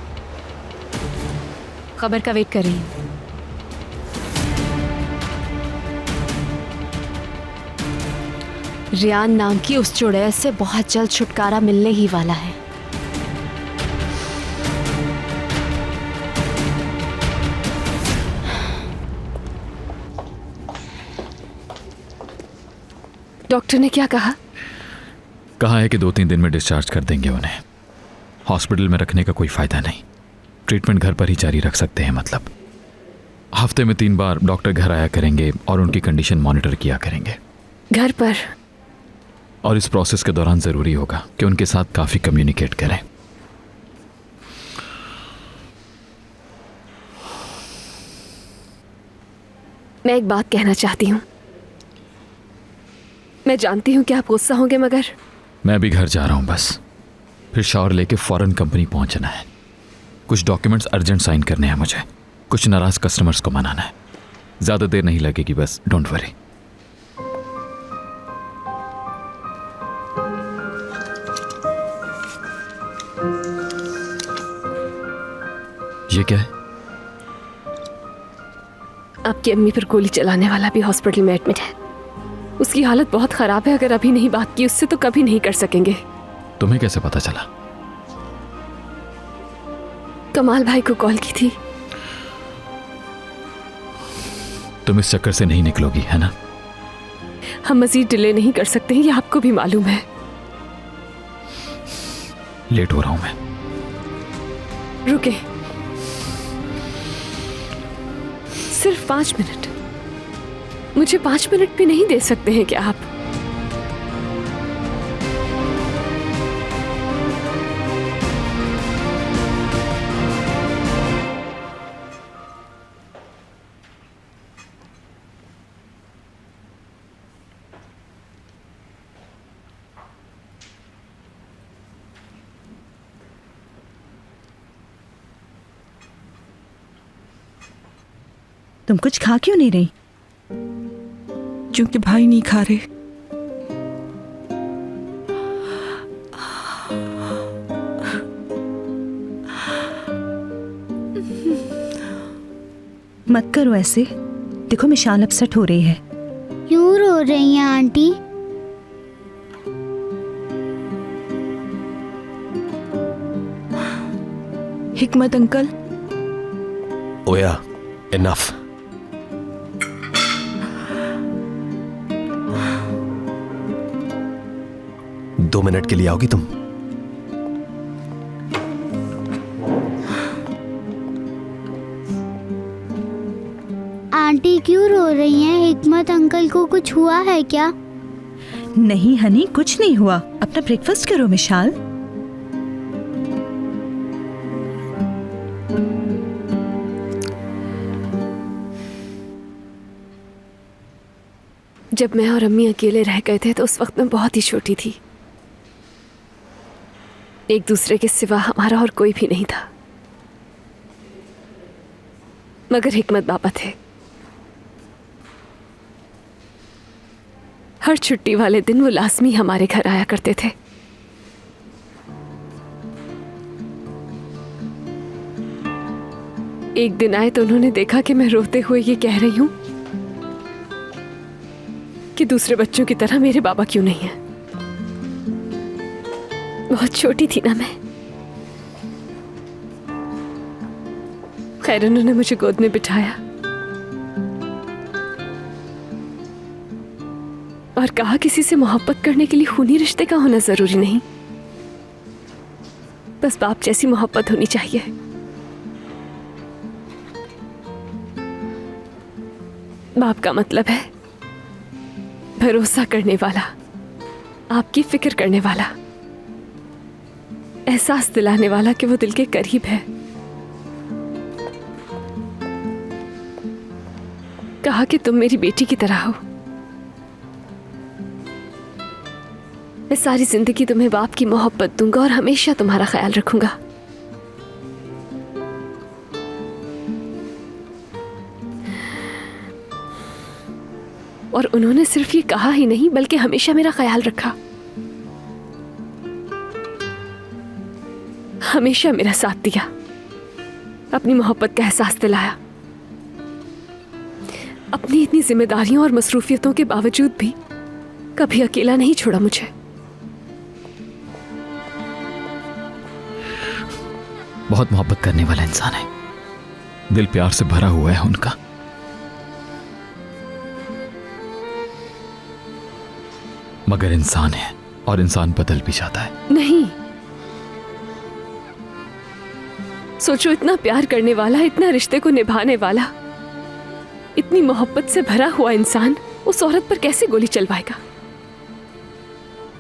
Speaker 1: खबर का वेट कर रही हूँ। रियान नाम की उस चुड़ैल से बहुत जल्द छुटकारा मिलने ही वाला है।
Speaker 6: डॉक्टर ने क्या कहा?
Speaker 3: कहा है कि 2-3 दिन में डिस्चार्ज कर देंगे उन्हें। हॉस्पिटल में रखने का कोई फायदा नहीं, ट्रीटमेंट घर पर ही जारी रख सकते हैं। मतलब हफ्ते में 3 बार डॉक्टर घर आया करेंगे और उनकी कंडीशन मॉनिटर किया करेंगे।
Speaker 6: घर पर?
Speaker 3: और इस प्रोसेस के दौरान ज़रूरी होगा कि उनके साथ काफ़ी कम्युनिकेट करें।
Speaker 6: मैं एक बात कहना चाहती हूँ। मैं जानती हूँ कि आप गुस्सा होंगे, मगर
Speaker 3: मैं भी घर जा रहा हूँ बस। फिर शावर लेके फौरन कंपनी पहुँचना है। कुछ डॉक्यूमेंट्स अर्जेंट साइन करने हैं मुझे, कुछ नाराज़ कस्टमर्स को मनाना है। ज़्यादा देर नहीं लगेगी बस, डोंट वरी। ये क्या है?
Speaker 6: आपकी अम्मी पर गोली चलाने वाला भी हॉस्पिटल में एडमिट है। उसकी हालत बहुत खराब है। अगर अभी नहीं बात की उससे तो कभी नहीं कर सकेंगे।
Speaker 3: तुम्हें कैसे पता चला?
Speaker 6: कमाल भाई को कॉल की थी।
Speaker 3: तुम इस चक्कर से नहीं निकलोगी, है ना?
Speaker 6: हम मजीद डिले नहीं कर सकते हैं, ये आपको भी मालूम है।
Speaker 3: लेट हो रहा हूं मैं।
Speaker 6: रुके, सिर्फ 5 मिनट। मुझे 5 मिनट भी नहीं दे सकते हैं क्या आप?
Speaker 4: तुम कुछ खा क्यों नहीं रही?
Speaker 7: क्योंकि भाई नहीं खा रहे।
Speaker 4: मत करो ऐसे। देखो मिशाल अपसेट हो रही है।
Speaker 9: क्यों रो रही हैं आंटी?
Speaker 7: हिकमत अंकल।
Speaker 5: ओया, इनफ। दो मिनट के लिए आओगी तुम?
Speaker 9: आंटी क्यों रो रही हैं? हिकमत अंकल को कुछ हुआ है क्या?
Speaker 4: नहीं हनी, कुछ नहीं हुआ। अपना ब्रेकफास्ट करो मिशाल।
Speaker 6: जब मैं और अम्मी अकेले रह गए थे तो उस वक्त मैं बहुत ही छोटी थी। एक दूसरे के सिवा हमारा और कोई भी नहीं था, मगर हिकमत बाबा थे। हर छुट्टी वाले दिन वो लाजमी हमारे घर आया करते थे। एक दिन आए तो उन्होंने देखा कि मैं रोते हुए ये कह रही हूं कि दूसरे बच्चों की तरह मेरे बाबा क्यों नहीं है। बहुत छोटी थी ना मैं। खैर उन्होंने मुझे गोद में बिठाया और कहा किसी से मोहब्बत करने के लिए खूनी रिश्ते का होना जरूरी नहीं, बस बाप जैसी मोहब्बत होनी चाहिए। बाप का मतलब है भरोसा करने वाला, आपकी फिक्र करने वाला, एहसास दिलाने वाला कि वो दिल के करीब है। कहा कि तुम मेरी बेटी की तरह हो, मैं सारी जिंदगी तुम्हें बाप की मोहब्बत दूंगा और हमेशा तुम्हारा ख्याल रखूंगा। और उन्होंने सिर्फ ये कहा ही नहीं बल्कि हमेशा मेरा ख्याल रखा, हमेशा मेरा साथ दिया, अपनी मोहब्बत का एहसास दिलाया। अपनी इतनी जिम्मेदारियों और मसरूफियतों के बावजूद भी कभी अकेला नहीं छोड़ा मुझे।
Speaker 3: बहुत मोहब्बत करने वाला इंसान है, दिल प्यार से भरा हुआ है उनका। मगर इंसान है और इंसान बदल भी जाता है।
Speaker 6: नहीं, सोचो इतना प्यार करने वाला, इतना रिश्ते को निभाने वाला, इतनी मोहब्बत से भरा हुआ इंसान उस औरत पर कैसे गोली चलवाएगा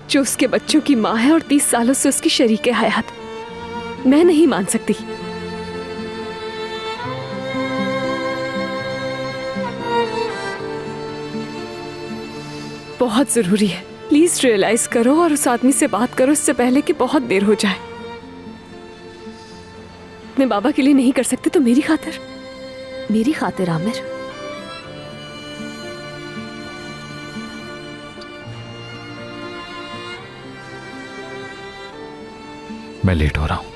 Speaker 6: जो उसके बच्चों की मां है और 30 सालों से उसकी शरीके हयात। मैं नहीं मान सकती। बहुत जरूरी है, प्लीज रियलाइज करो और उस आदमी से बात करो इससे पहले कि बहुत देर हो जाए। अपने बाबा के लिए नहीं कर सकते तो मेरी खातिर? मेरी खातिर आमिर।
Speaker 3: मैं लेट हो रहा हूं।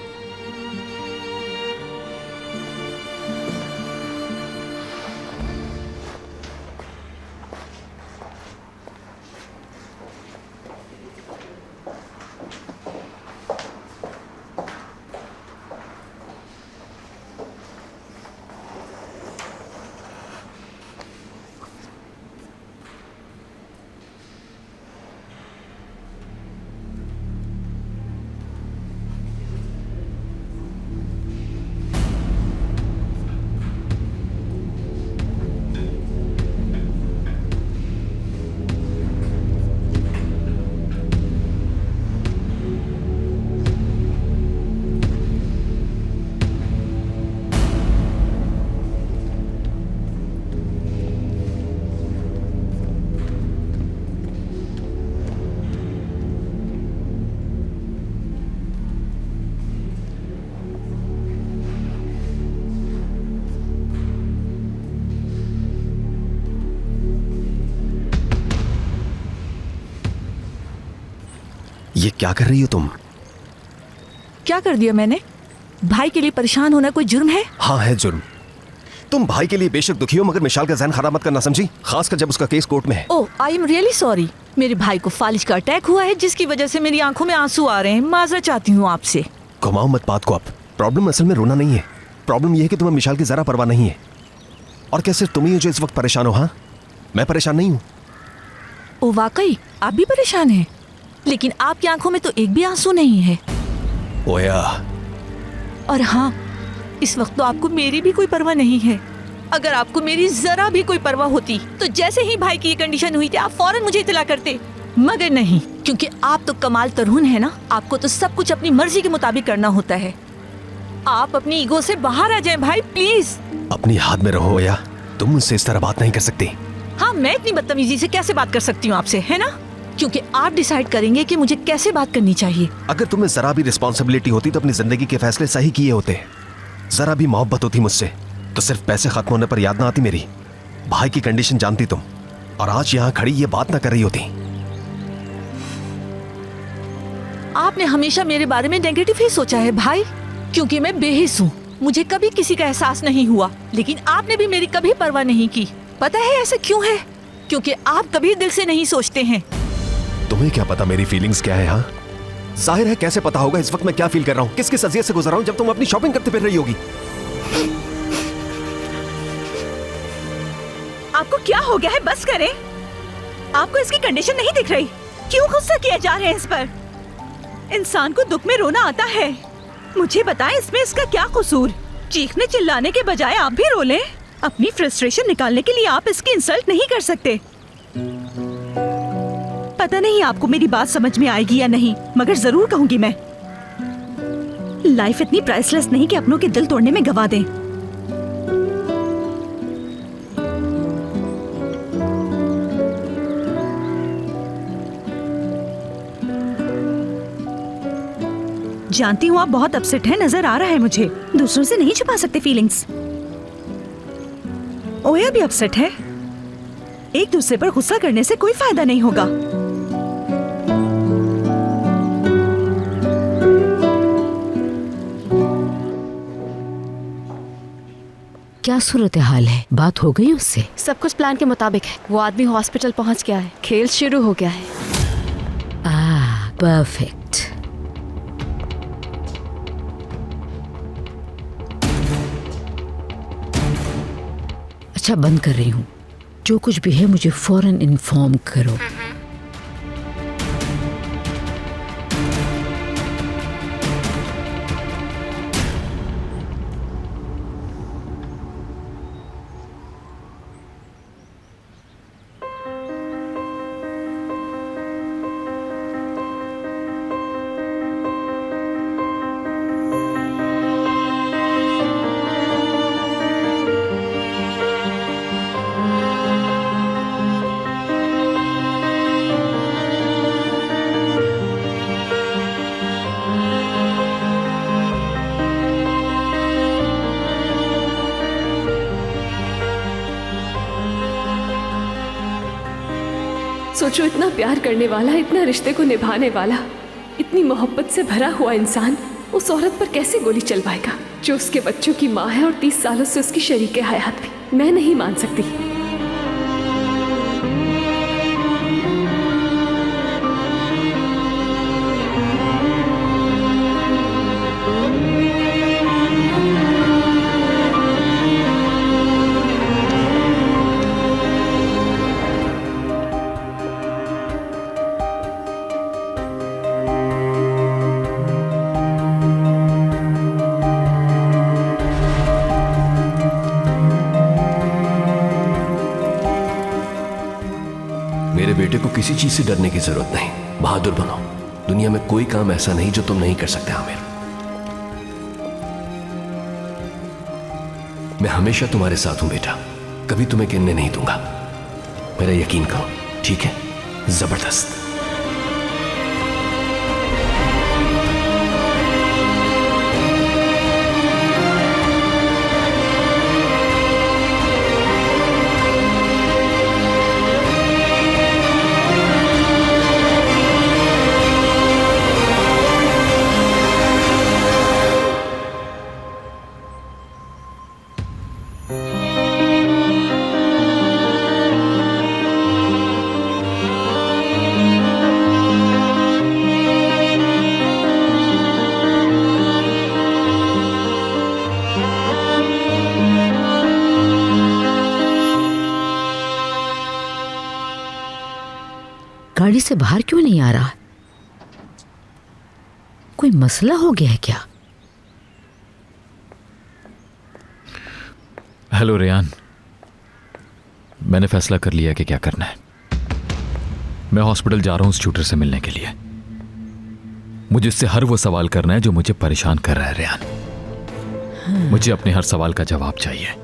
Speaker 5: ये क्या कर रही हो तुम?
Speaker 4: क्या कर दिया मैंने? भाई के लिए परेशान होना कोई जुर्म है?
Speaker 5: हाँ है जुर्म। तुम भाई के लिए बेशक दुखी हो मगर मिशाल का ज़हन खराब मत करना, समझी? खासकर जब उसका केस कोर्ट में है।
Speaker 4: ओह, आई एम रियली सॉरी। मेरे भाई को फालिज का अटैक हुआ है जिसकी वजह से मेरी आंखों में आंसू आ रहे हैं। माजरत चाहती हूँ आपसे।
Speaker 5: घुमाओ मत बात को अब। प्रॉब्लम असल में रोना नहीं है, प्रॉब्लम यह है कि तुम्हें मिशाल की जरा परवाह नहीं है। और क्या सिर्फ तुम ही हो जो इस वक्त परेशान हो? हाँ, मैं परेशान नहीं हूँ।
Speaker 4: ओ वाकई आप भी परेशान हैं, लेकिन आपकी आंखों में तो एक भी आंसू नहीं है।
Speaker 5: ओया।
Speaker 4: और हाँ, इस वक्त तो आपको मेरी भी कोई परवाह नहीं है। अगर आपको मेरी जरा भी कोई परवाह होती तो जैसे ही भाई की ये कंडीशन हुई थी आप फौरन मुझे इत्तला करते, मगर नहीं, क्योंकि आप तो कमाल तरुण है ना, आपको तो सब कुछ अपनी मर्जी के मुताबिक करना होता है। आप अपनी ईगो से बाहर आ जाएं भाई, प्लीज।
Speaker 5: अपनी हाथ में रहो ओया, तुम मुझसे इस तरह बात नहीं कर सकती।
Speaker 4: हाँ, मैं इतनी बदतमीजी से कैसे बात कर सकती हूँ आपसे, है ना? क्योंकि आप डिसाइड करेंगे कि मुझे कैसे बात करनी चाहिए।
Speaker 5: अगर तुम्हें जरा भी रिस्पॉन्सिबिलिटी होती तो अपनी जिंदगी के फैसले सही किए होते। जरा भी मोहब्बत होती मुझसे तो सिर्फ पैसे खत्म होने पर याद ना आती मेरी। भाई की कंडीशन जानती तुम, और आज यहाँ खड़ी ये बात ना कर रही होती।
Speaker 4: आपने हमेशा मेरे बारे में नेगेटिव ही सोचा है भाई, क्योंकि मैं बेहिस हूँ, मुझे कभी किसी का एहसास नहीं हुआ। लेकिन आपने भी मेरी कभी परवाह नहीं की। पता है ऐसा क्यों है? क्योंकि आप कभी दिल से नहीं सोचते हैं।
Speaker 5: तुम्हें क्या पता मेरी फीलिंग्स क्या है? हाँ, जाहिर है कैसे पता होगा इस वक्त मैं क्या फील कर रहा हूँ, किस किस अजियत से गुजर रहा हूँ जब तुम अपनी शॉपिंग करते फिर रही होगी।
Speaker 4: आपको क्या हो गया है? बस करें। आपको इसकी कंडीशन नहीं दिख रही? क्यों गुस्सा किया जा रहे हैं इस पर? इंसान को दुख में रोना आता है। मुझे बताएं इसमें इसका क्या कसूर? चीखने चिल्लाने के बजाय आप भी रो लें। अपनी फ्रस्ट्रेशन निकालने के लिए आप इसकी इंसल्ट नहीं कर सकते। पता नहीं आपको मेरी बात समझ में आएगी या नहीं, मगर जरूर कहूंगी मैं, लाइफ इतनी प्राइसलेस नहीं कि अपनों के दिल तोड़ने में गवा दें। जानती हूँ आप बहुत अपसेट हैं, नजर आ रहा है मुझे। दूसरों से नहीं छुपा सकते फीलिंग्स। ओया भी अपसेट है। एक दूसरे पर गुस्सा करने से कोई फायदा नहीं होगा।
Speaker 2: क्या सूरत हाल है? बात हो गई उससे?
Speaker 1: सब कुछ प्लान के मुताबिक है। वो आदमी हॉस्पिटल पहुंच गया है। खेल शुरू हो गया है।
Speaker 2: परफेक्ट। अच्छा, बंद कर रही हूँ। जो कुछ भी है मुझे फौरन इन्फॉर्म करो।
Speaker 6: सोचो, इतना प्यार करने वाला, इतना रिश्ते को निभाने वाला, इतनी मोहब्बत से भरा हुआ इंसान उस औरत पर कैसे गोली चलवाएगा जो उसके बच्चों की माँ है और 30 सालों से उसकी शरीके हयात भी। मैं नहीं मान सकती।
Speaker 5: मेरे बेटे को किसी चीज से डरने की जरूरत नहीं। बहादुर बनो। दुनिया में कोई काम ऐसा नहीं जो तुम नहीं कर सकते आमिर। मैं हमेशा तुम्हारे साथ हूं बेटा, कभी तुम्हें गिरने नहीं दूंगा। मेरा यकीन करो, ठीक है? जबरदस्त।
Speaker 2: गाड़ी से बाहर क्यों नहीं आ रहा? कोई मसला हो गया है क्या?
Speaker 3: हेलो रेयान, मैंने फैसला कर लिया कि क्या करना है। मैं हॉस्पिटल जा रहा हूं उस ट्यूटर से मिलने के लिए। मुझे उससे हर वो सवाल करना है जो मुझे परेशान कर रहा है रेयान। मुझे अपने हर सवाल का जवाब चाहिए।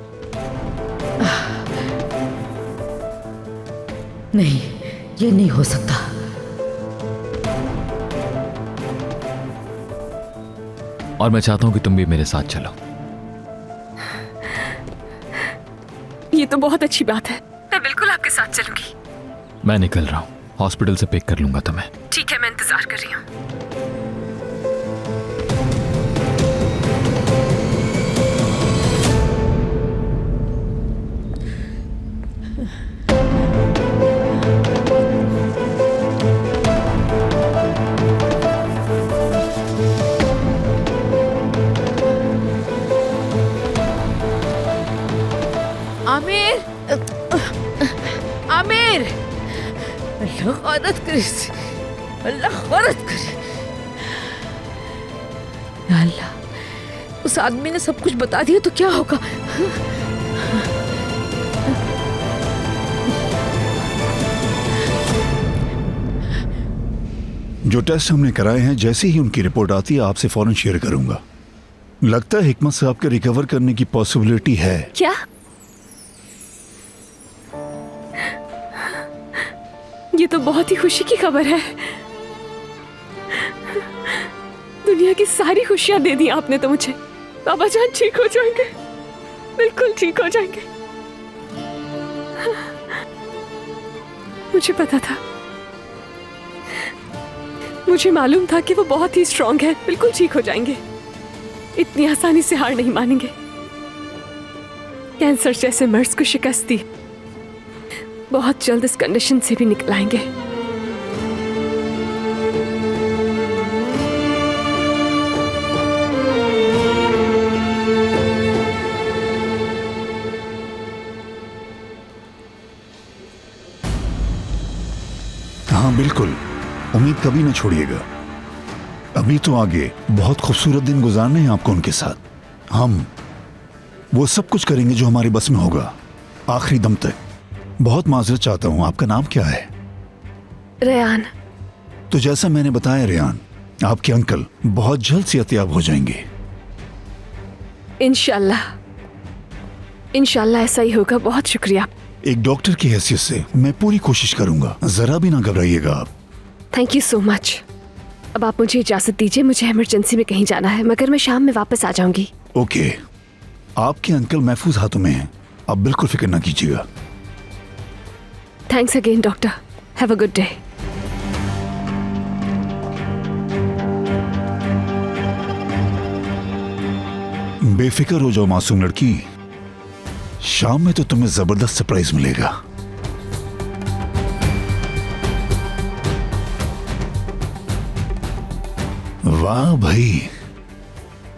Speaker 2: नहीं, ये नहीं हो सकता।
Speaker 3: और मैं चाहता हूं कि तुम भी मेरे साथ चलो।
Speaker 6: ये तो बहुत अच्छी बात है। मैं बिल्कुल आपके साथ चलूंगी।
Speaker 3: मैं निकल रहा हूं, हॉस्पिटल से पिक कर लूंगा तुम्हें।
Speaker 6: ठीक है, मैं इंतजार कर रही हूँ।
Speaker 7: आमिर,
Speaker 2: आमिर, अल्लाह खैरत करे, अल्लाह खैरत करे। या अल्लाह, उस आदमी ने सब कुछ बता दिया तो क्या होगा?
Speaker 10: जो टेस्ट हमने कराए हैं, जैसे ही उनकी रिपोर्ट आती है आपसे फौरन शेयर करूंगा। लगता है हिकमत साहब के रिकवर करने की पॉसिबिलिटी है।
Speaker 6: क्या? ये तो बहुत ही खुशी की खबर है। दुनिया की सारी खुशियां दे दी आपने तो मुझे। बाबा जान ठीक हो जाएंगे, बिल्कुल ठीक हो जाएंगे। मुझे पता था, मुझे मालूम था कि वो बहुत ही स्ट्रांग है, बिल्कुल ठीक हो जाएंगे। इतनी आसानी से हार नहीं मानेंगे। कैंसर जैसे मर्ज को शिकस्त दी, बहुत जल्द इस कंडीशन से भी निकल आएंगे।
Speaker 10: हाँ बिल्कुल, उम्मीद कभी ना छोड़िएगा। अभी तो आगे बहुत खूबसूरत दिन गुजारने हैं आपको उनके साथ। हम वो सब कुछ करेंगे जो हमारे बस में होगा, आखिरी दम तक। बहुत माजरत चाहता हूं, आपका नाम क्या है?
Speaker 6: रेयान।
Speaker 10: तो जैसा मैंने बताया रेयान, आपके अंकल बहुत जल्द सेहतयाब हो जाएंगे।
Speaker 6: इंशाल्लाह, इंशाल्लाह ऐसा ही होगा। बहुत शुक्रिया।
Speaker 10: एक डॉक्टर की हैसियत से मैं पूरी कोशिश करूंगा, जरा भी ना घबराइएगा आप।
Speaker 6: Thank you so much. अब आप मुझे इजाजत दीजिए, मुझे इमरजेंसी में कहीं जाना है, मगर मैं शाम में वापस आ जाऊंगी।
Speaker 10: ओके, आपके अंकल महफूज हाथों में हैं, आप बिल्कुल फिक्र ना कीजिएगा।
Speaker 6: Thanks again doctor, have a good day.
Speaker 10: बेफिक्र हो जाओ मासूम लड़की, शाम में तो तुम्हें जबरदस्त सरप्राइज मिलेगा। वाह भाई,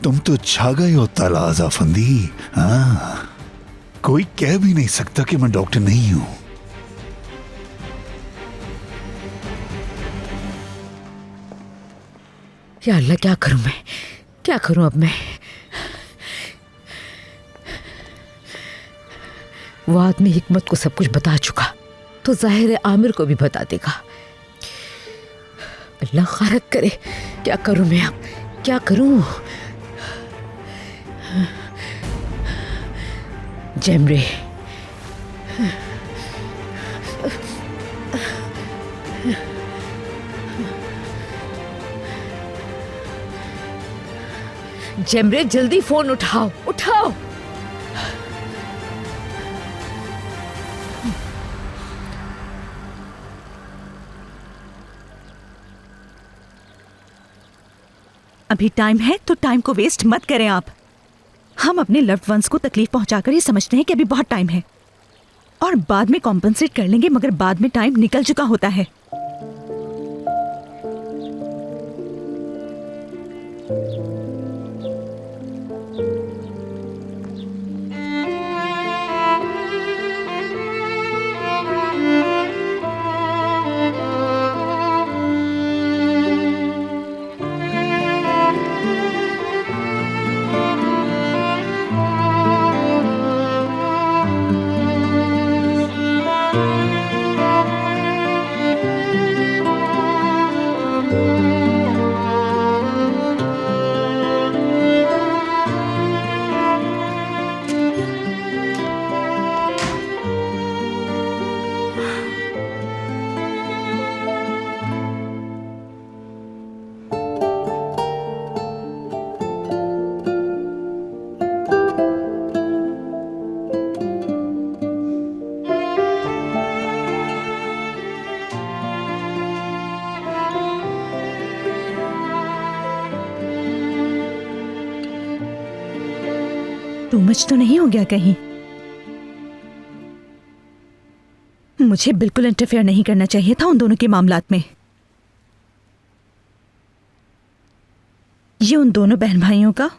Speaker 10: तुम तो छा गए हो तलाज आफंदी। हाँ, कोई कह भी नहीं सकता कि मैं डॉक्टर नहीं हूं।
Speaker 2: या अल्लाह, क्या करूं मैं, क्या करूं अब मैं? वो आदमी हिकमत को सब कुछ बता चुका, तो जाहिर है आमिर को भी बता देगा। अल्लाह खैरत करे, क्या करूं मैं अब, क्या करूं? जेमरे, जेमरे जल्दी फोन उठाओ, उठाओ।
Speaker 4: अभी टाइम है तो टाइम को वेस्ट मत करें आप। हम अपने लव्ड वंस को तकलीफ पहुंचाकर ये समझते हैं कि अभी बहुत टाइम है और बाद में कॉम्पनसेट कर लेंगे, मगर बाद में टाइम निकल चुका होता है। टू मच तो नहीं हो गया कहीं? मुझे बिल्कुल इंटरफेयर नहीं करना चाहिए था उन दोनों के मामलात में। ये उन दोनों बहन भाइयों का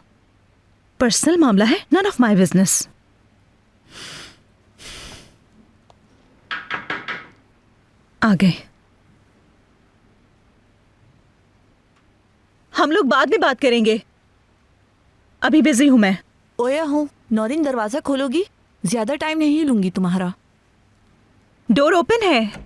Speaker 4: पर्सनल मामला है, नन ऑफ माई बिजनेस। आ गए। हम लोग बाद में बात करेंगे, अभी बिजी हूं मैं।
Speaker 7: ओया हूँ। नौरीन, दरवाजा खोलोगी? ज्यादा टाइम नहीं लूंगी तुम्हारा।
Speaker 4: डोर ओपन है।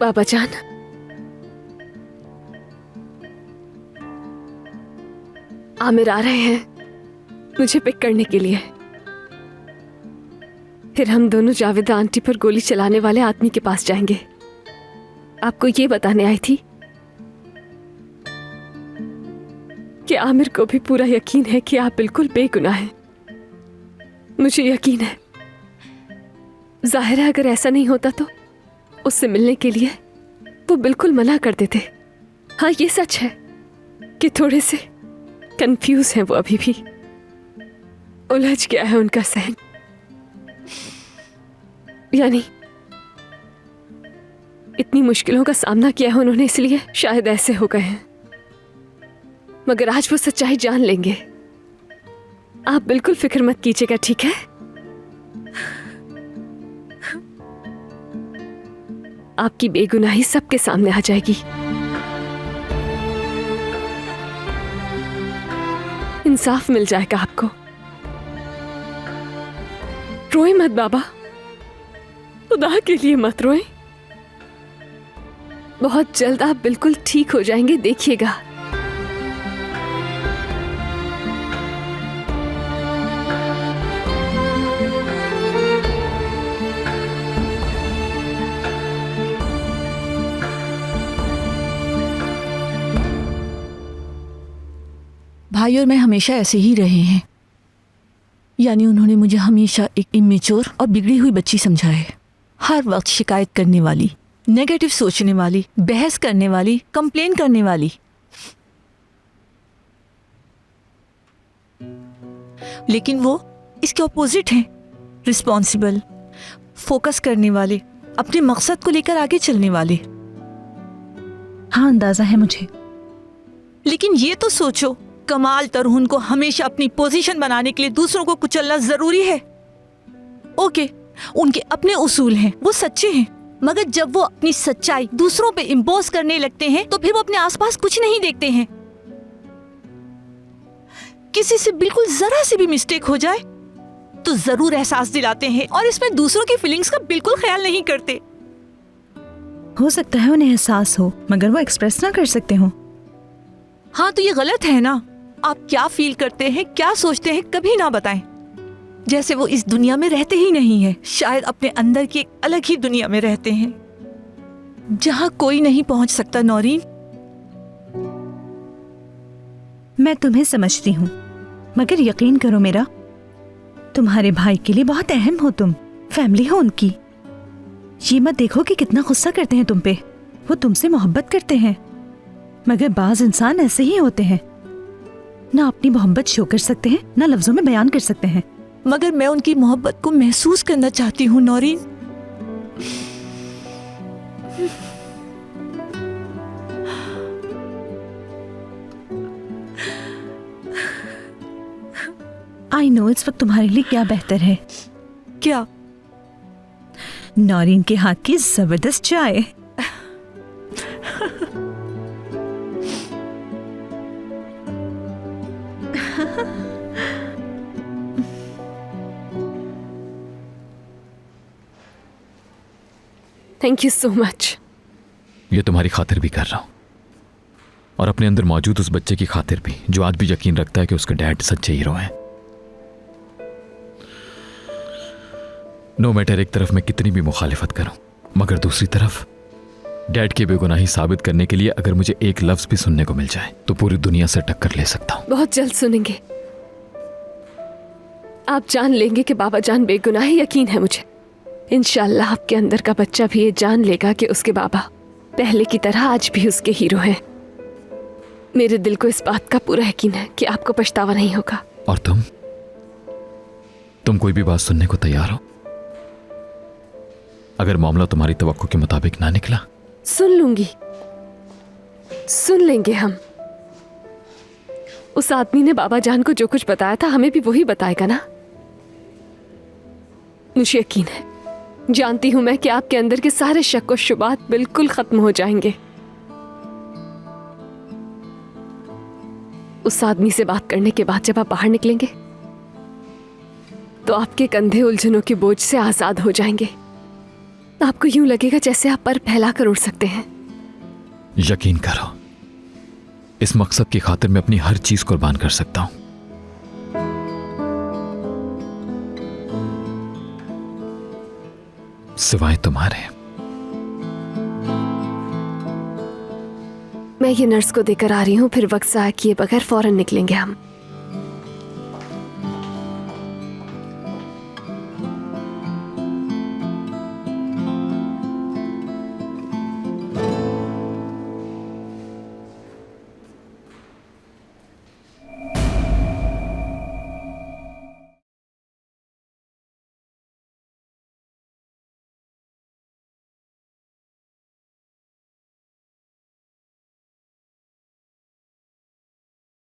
Speaker 6: बाबा जान, आमिर आ रहे हैं मुझे पिक करने के लिए। फिर हम दोनों जावेदा आंटी पर गोली चलाने वाले आदमी के पास जाएंगे। आपको ये बताने आई थी कि आमिर को भी पूरा यकीन है कि आप बिल्कुल बेगुनाह हैं। मुझे यकीन है। जाहिर है अगर ऐसा नहीं होता तो उससे मिलने के लिए वो बिल्कुल मना कर देते। हाँ, ये सच है कि थोड़े से कंफ्यूज हैं वो, अभी भी उलझ गया है उनका सहन। यानी इतनी मुश्किलों का सामना किया है उन्होंने, इसलिए शायद ऐसे हो गए हैं। मगर आज वो सच्चाई जान लेंगे। आप बिल्कुल फिक्र मत कीजिएगा, ठीक है? आपकी बेगुनाही सबके सामने आ जाएगी। इंसाफ मिल जाएगा आपको। रोए मत बाबा, खुदा के लिए मत रोए। बहुत जल्द आप बिल्कुल ठीक हो जाएंगे, देखिएगा।
Speaker 7: भाई और मैं हमेशा ऐसे ही रहे हैं। यानी उन्होंने मुझे हमेशा एक इमेच्योर और बिगड़ी हुई बच्ची समझा है। हर वक्त शिकायत करने वाली, नेगेटिव सोचने वाली, बहस करने वाली, कंप्लेन करने वाली। लेकिन वो इसके ऑपोजिट हैं। रिस्पॉन्सिबल, फोकस करने वाले, अपने मकसद को लेकर आगे चलने वाले।
Speaker 4: हाँ, अंदाजा है मुझे।
Speaker 7: लेकिन ये तो सोचो, कमाल तरहुन को हमेशा अपनी पोजीशन बनाने के लिए दूसरों को कुचलना जरूरी है। ओके, उनके अपने उसूल हैं, वो सच्चे हैं। मगर जब वो अपनी सच्चाई दूसरों पे इम्पोज करने लगते हैं तो फिर वो अपने आसपास कुछ नहीं देखते हैं। किसी से बिल्कुल जरा सी भी मिस्टेक हो जाए तो जरूर एहसास दिलाते हैं और इसमें दूसरों की फीलिंग्स का बिल्कुल ख्याल नहीं करते।
Speaker 4: हो सकता है उन्हें एहसास हो मगर वो एक्सप्रेस ना कर सकते हो।
Speaker 7: हाँ, तो ये गलत है ना। आप क्या फील करते हैं, क्या सोचते हैं, कभी ना बताएं। जैसे वो इस दुनिया में रहते ही नहीं है। शायद अपने अंदर की एक अलग ही दुनिया में रहते हैं जहां कोई नहीं पहुंच सकता। नौरीन,
Speaker 4: मैं तुम्हें समझती हूँ, मगर यकीन करो मेरा, तुम्हारे भाई के लिए बहुत अहम हो तुम, फैमिली हो उनकी। ये मत देखो कि कितना गुस्सा करते हैं तुम पे। वो तुमसे मोहब्बत करते हैं, मगर बाज इंसान ऐसे ही होते हैं, ना अपनी मोहब्बत शो कर सकते हैं, ना लफ्जों में बयान कर सकते हैं।
Speaker 7: मगर मैं उनकी मोहब्बत को महसूस करना चाहती हूँ नौरीन।
Speaker 4: आई नो इस वक्त तुम्हारे लिए क्या बेहतर है।
Speaker 7: क्या?
Speaker 4: नौरीन के हाथ की जबरदस्त चाय।
Speaker 6: Thank you so much.
Speaker 3: ये तुम्हारी खातिर भी कर रहा हूं और अपने अंदर मौजूद उस बच्चे की खातिर भी जो आज भी यकीन रखता है कि उसके डैड सच्चे हीरो हैं। नो मैटर एक तरफ मैं कितनी भी मुखालिफत करूं, मगर दूसरी तरफ डैड की बेगुनाही साबित करने के लिए अगर मुझे एक लफ्ज भी सुनने को मिल जाए तो पूरी दुनिया से टक्कर ले सकता हूं।
Speaker 6: बहुत जल्द सुनेंगे, आप जान लेंगे कि बाबा जान बेगुनाह है। यकीन है मुझे, इंशाल्लाह आपके अंदर का बच्चा भी ये जान लेगा कि उसके बाबा पहले की तरह आज भी उसके हीरो हैं। मेरे दिल को इस बात का पूरा यकीन है कि आपको पछतावा नहीं होगा।
Speaker 3: और तुम कोई भी बात सुनने को तैयार हो? अगर मामला तुम्हारी तवक्को के मुताबिक ना निकला?
Speaker 6: सुन लूंगी, सुन लेंगे हम। उस आदमी ने बाबा जान को जो कुछ बताया था हमें भी वही बताएगा ना? मुझे यकीन है, जानती हूं मैं कि आपके अंदर के सारे शक और शुबात बिल्कुल खत्म हो जाएंगे। उस आदमी से बात करने के बाद जब आप बाहर निकलेंगे तो आपके कंधे उलझनों के बोझ से आजाद हो जाएंगे। आपको यूं लगेगा जैसे आप पर फैला कर उड़ सकते हैं।
Speaker 3: यकीन करो, इस मकसद की खातिर मैं अपनी हर चीज कुर्बान कर सकता हूं। सिवाय तुम्हारे।
Speaker 6: मैं ये नर्स को देकर आ रही हूं, फिर वक्त ज़ाया किए बगैर फौरन निकलेंगे हम।